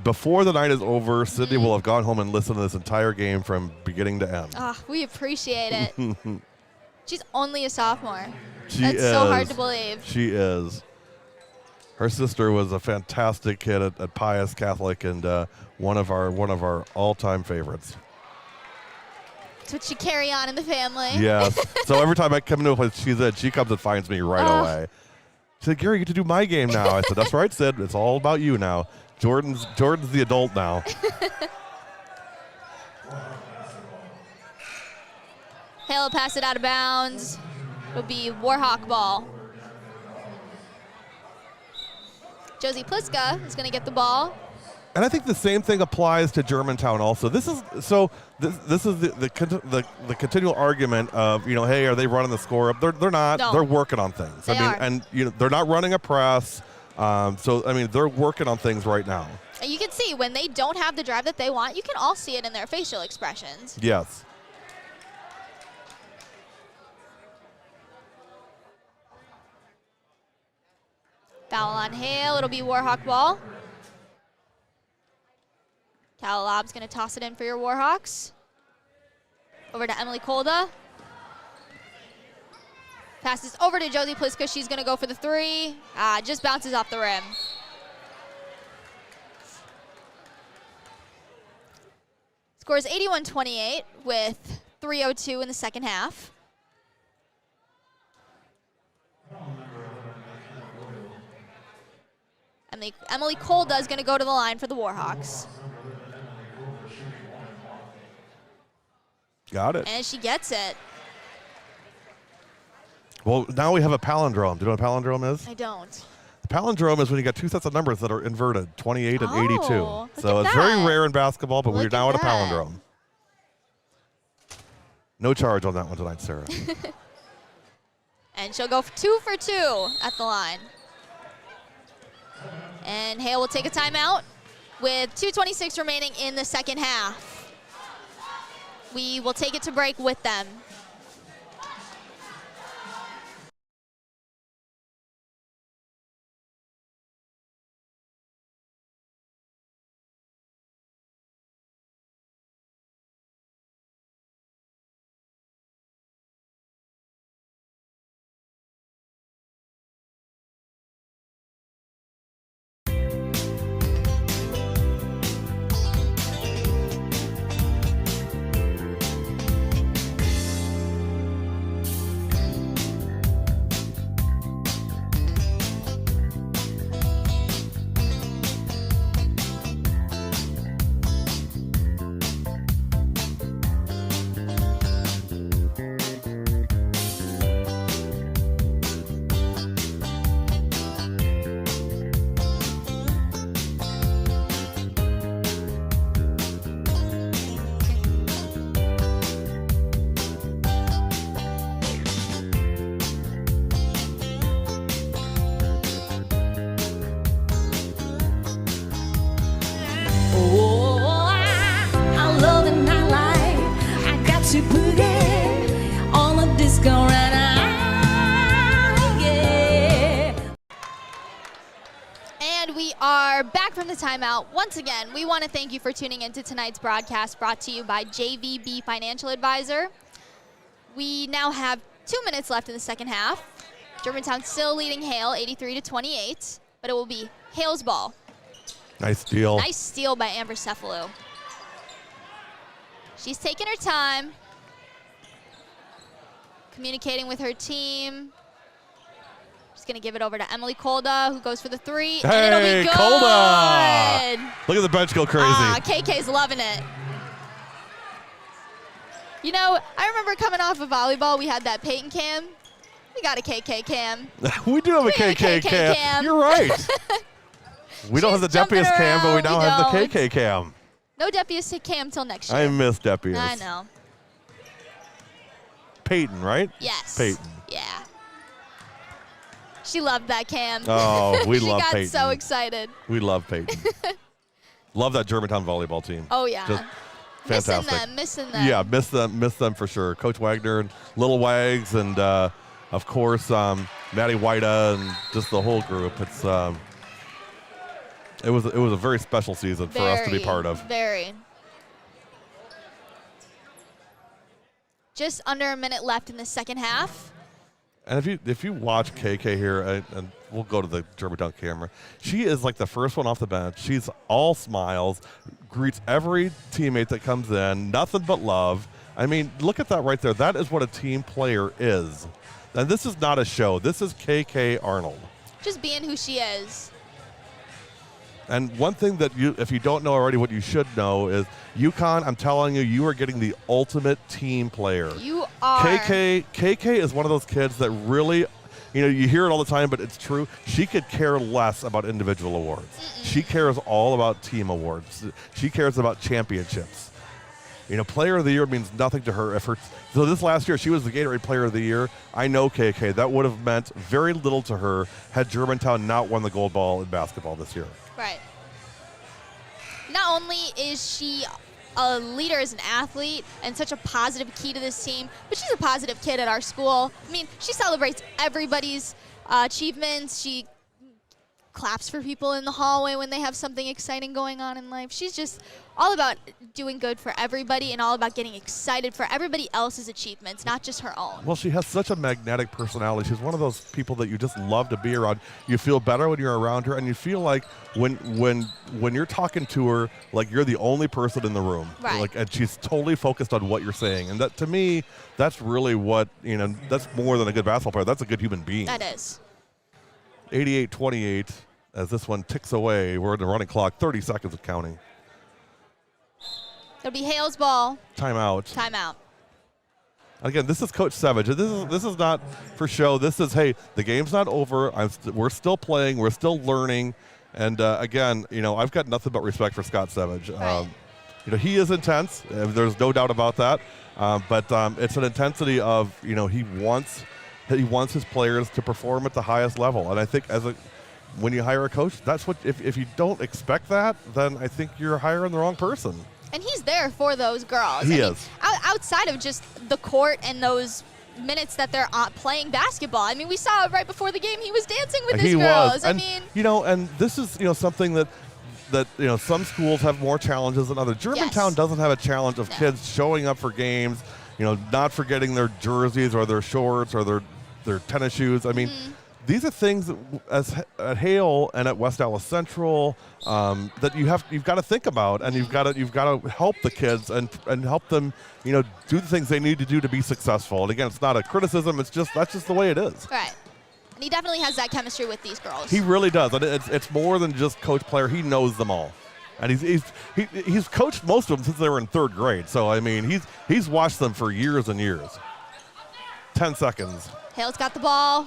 before the night is over, Sydney will have gone home and listened to this entire game from beginning to end. We appreciate it. She's only a sophomore. That's so hard to believe. She is. Her sister was a fantastic kid at Pius Catholic and one of our all-time favorites. That's what you carry on in the family. Yes. So every time I come into a place she comes and finds me right away. She said, Gary, you get to do my game now. I said, that's right, Sid. It's all about you now. Jordan's the adult now. Hale will pass it out of bounds. It'll be Warhawk ball. Josie Pliska is going to get the ball. And I think the same thing applies to Germantown also. This is the continual argument of, you know, hey, are they running the score up? They're not. No. They're working on things. They are. And you know, they're not running a press. So I mean, they're working on things right now. And you can see when they don't have the drive that they want, you can all see it in their facial expressions. Yes. Foul on Hale. It'll be Warhawk ball. Cal Lob's going to toss it in for your Warhawks. Over to Emily Kolda. Passes over to Josie Pliska. She's going to go for the 3. Just bounces off the rim. Scores 81-28 with 3:02 in the second half. Emily Kolda is going to go to the line for the Warhawks. Got it. And she gets it. Well, now we have a palindrome. Do you know what a palindrome is? I don't. The palindrome is when you got two sets of numbers that are inverted, 28 and 82. Look So at it's that. very rare in basketball, but we're Look now at at a that. palindrome. No charge on that one tonight, Sarah. And she'll go 2 for 2 at the line. And Hale will take a timeout with 2:26 remaining in the second half. We will take it to break with them. are back from the timeout. Once again, we want to thank you for tuning into tonight's broadcast brought to you by JVB Financial Advisor. We now have 2 minutes left in the second half. Germantown still leading Hale 83-28, but it will be Hale's ball. Nice steal. Nice steal by Amber Cephalou. She's taking her time, communicating with her team. She's going to give it over to Emily Kolda, who goes for the three, and it'll be good. Kolda! Look at the bench go crazy. KK's loving it. You know, I remember coming off of volleyball, we had that Peyton cam. We got a KK cam. We do have a KK cam. You're right. We don't have the Depius cam, but we now have the KK cam. No Depius cam till next year. I miss Depius. I know. Peyton, right? Yes. Peyton. Yeah. She loved that cam. Oh, we love Peyton. She got so excited. We love Peyton. Love that Germantown volleyball team. Oh, yeah. Just fantastic. Missing them. Yeah, miss them for sure. Coach Wagner and Little Wags and, of course, Maddie Whita and just the whole group. It's it was a very special season for us to be part of. Very. Just under a minute left in the second half. And if you watch KK here, and we'll go to the Germantown camera, she is like the first one off the bench. She's all smiles, greets every teammate that comes in, nothing but love. I mean, look at that right there. That is what a team player is. And this is not a show. This is KK Arnold. Just being who she is. And one thing that if you don't know already, what you should know is UConn, I'm telling you, you are getting the ultimate team player. You are. KK is one of those kids that really, you hear it all the time, but it's true. She could care less about individual awards. She cares all about team awards. She cares about championships. Player of the year means nothing to her. So this last year, she was the Gatorade Player of the Year. I know KK. That would have meant very little to her had Germantown not won the gold ball in basketball this year. Right. Not only is she a leader as an athlete and such a positive key to this team, but she's a positive kid at our school. I mean, she celebrates everybody's achievements. She claps for people in the hallway when they have something exciting going on in life. She's just all about doing good for everybody and all about getting excited for everybody else's achievements, not just her own. Well, she has such a magnetic personality. She's one of those people that you just love to be around. You feel better when you're around her, and you feel like when you're talking to her, like you're the only person in the room. Right. And she's totally focused on what you're saying. And that, to me, that's really what, that's more than a good basketball player. That's a good human being. That is. 88-28 as this one ticks away. We're in the running clock, 30 seconds of counting. It'll be Hale's ball. Timeout. Timeout. Again, this is Coach Savage. This is not for show. This is, hey, the game's not over. We're still playing. We're still learning. And again, I've got nothing but respect for Scott Savage. Right. He is intense. There's no doubt about that. But it's an intensity of, he wants his players to perform at the highest level. And I think when you hire a coach, that's what. If you don't expect that, then I think you're hiring the wrong person. And he's there for those girls. He is. Outside of just the court and those minutes that they're playing basketball. I mean, we saw it right before the game. He was dancing with his girls. And, and this is, something that some schools have more challenges than others. Germantown doesn't have a challenge of kids showing up for games, not forgetting their jerseys or their shorts or their tennis shoes. I mean, these are things that at Hale and at West Allis Central that you've got to think about, and you've got to help the kids and help them, do the things they need to do to be successful. And again, it's not a criticism. That's just the way it is. Right. And he definitely has that chemistry with these girls. He really does, and it's more than just coach player. He knows them all, and he's coached most of them since they were in third grade. So I mean, he's watched them for years and years. 10 seconds. Hale's got the ball.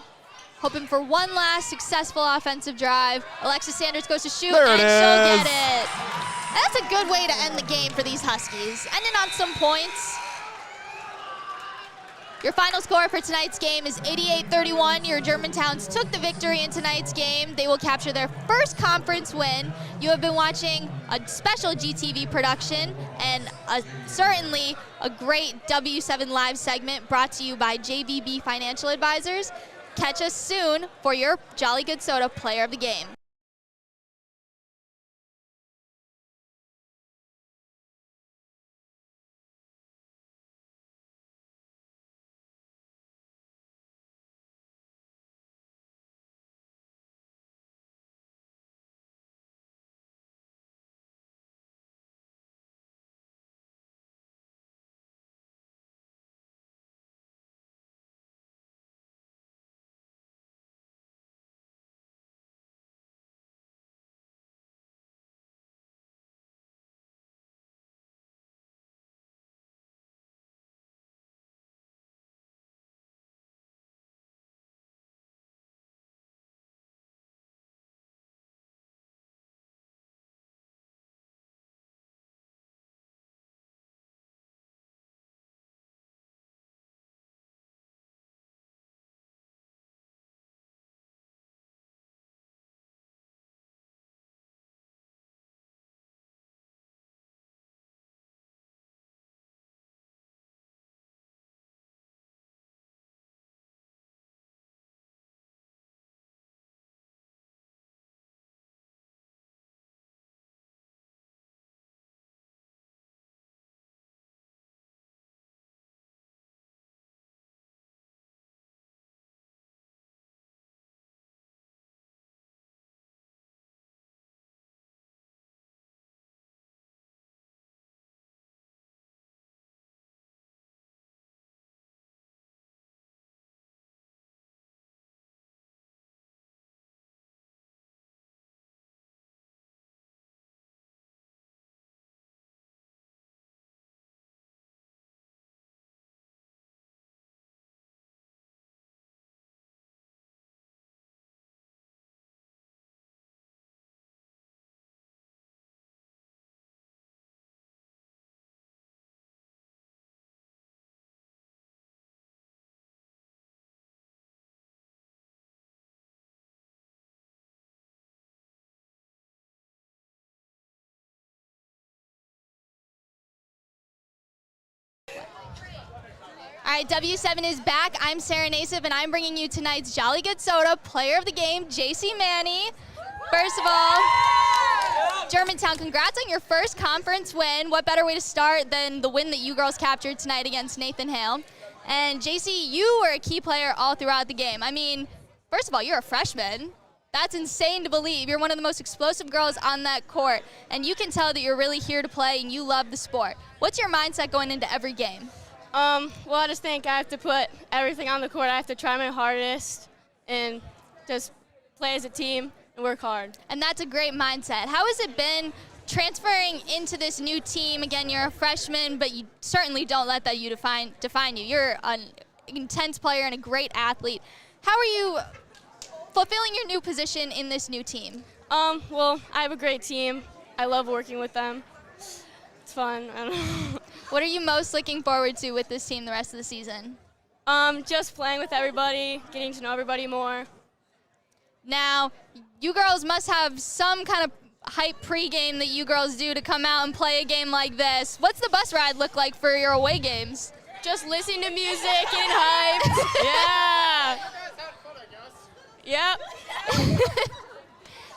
Hoping for one last successful offensive drive. Alexis Sanders goes to shoot, and she'll get it. That's a good way to end the game for these Huskies. Ending on some points. Your final score for tonight's game is 88-31. Your Germantowns took the victory in tonight's game. They will capture their first conference win. You have been watching a special GTV production and certainly a great W7 Live segment brought to you by JVB Financial Advisors. Catch us soon for your Jolly Good Soda Player of the Game. All right, W7 is back. I'm Sarah Nasiff, and I'm bringing you tonight's Jolly Good Soda Player of the Game, JC Manny. First of all, Germantown, congrats on your first conference win. What better way to start than the win that you girls captured tonight against Nathan Hale? And JC, you were a key player all throughout the game. I mean, first of all, you're a freshman. That's insane to believe. You're one of the most explosive girls on that court, and you can tell that you're really here to play and you love the sport. What's your mindset going into every game? Well, I just think I have to put everything on the court. I have to try my hardest and just play as a team and work hard. And that's a great mindset. How has it been transferring into this new team? Again, you're a freshman, but you certainly don't let that define you. You're an intense player and a great athlete. How are you fulfilling your new position in this new team? Well, I have a great team. I love working with them. It's fun. I don't know. What are you most looking forward to with this team the rest of the season? Just playing with everybody, getting to know everybody more. Now, you girls must have some kind of hype pregame that you girls do to come out and play a game like this. What's the bus ride look like for your away games? Just listening to music, getting hyped. Yeah. Yep.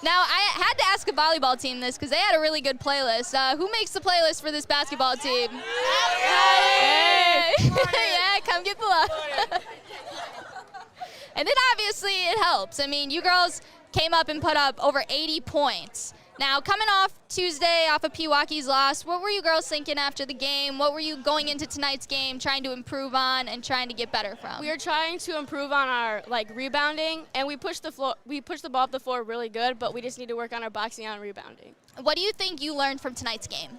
Now, I had to ask a volleyball team this because they had a really good playlist. Who makes the playlist for this basketball team? Hey! Yeah, come get the love. And then obviously it helps. I mean, you girls came up and put up over 80 points. Now, coming off Tuesday, off of Pewaukee's loss, what were you girls thinking after the game? What were you going into tonight's game trying to improve on and trying to get better from? We were trying to improve on our rebounding, and we pushed the ball up the floor really good, but we just need to work on our boxing out and rebounding. What do you think you learned from tonight's game?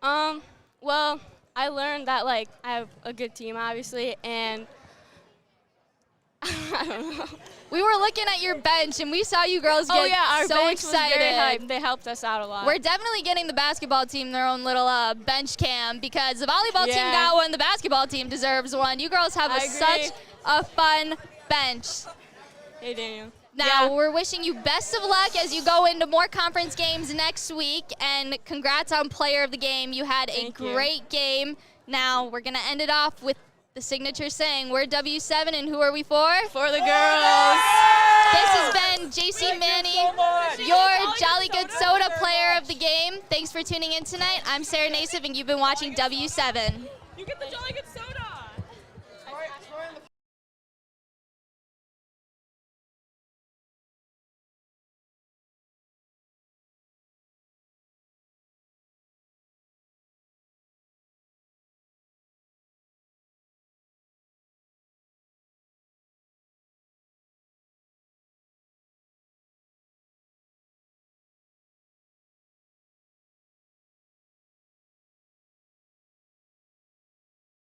Well, I learned that I have a good team, obviously, and I don't know. We were looking at your bench, and we saw you girls get our so bench excited. was very hyped. They helped us out a lot. We're definitely getting the basketball team their own little bench cam because the volleyball team got one, the basketball team deserves one. You girls have such a fun bench. Hey, Daniel. Now, we're wishing you best of luck as you go into more conference games next week, and congrats on Player of the Game. You had a great game. Now, we're going to end it off with the signature saying, we're W7, and who are we for? For the girls. This has been JC Manny, your Jolly Good Soda Player of the Game. Thanks for tuning in tonight. I'm Sarah Nasiff, and you've been watching W7. You get the Jolly Good Soda.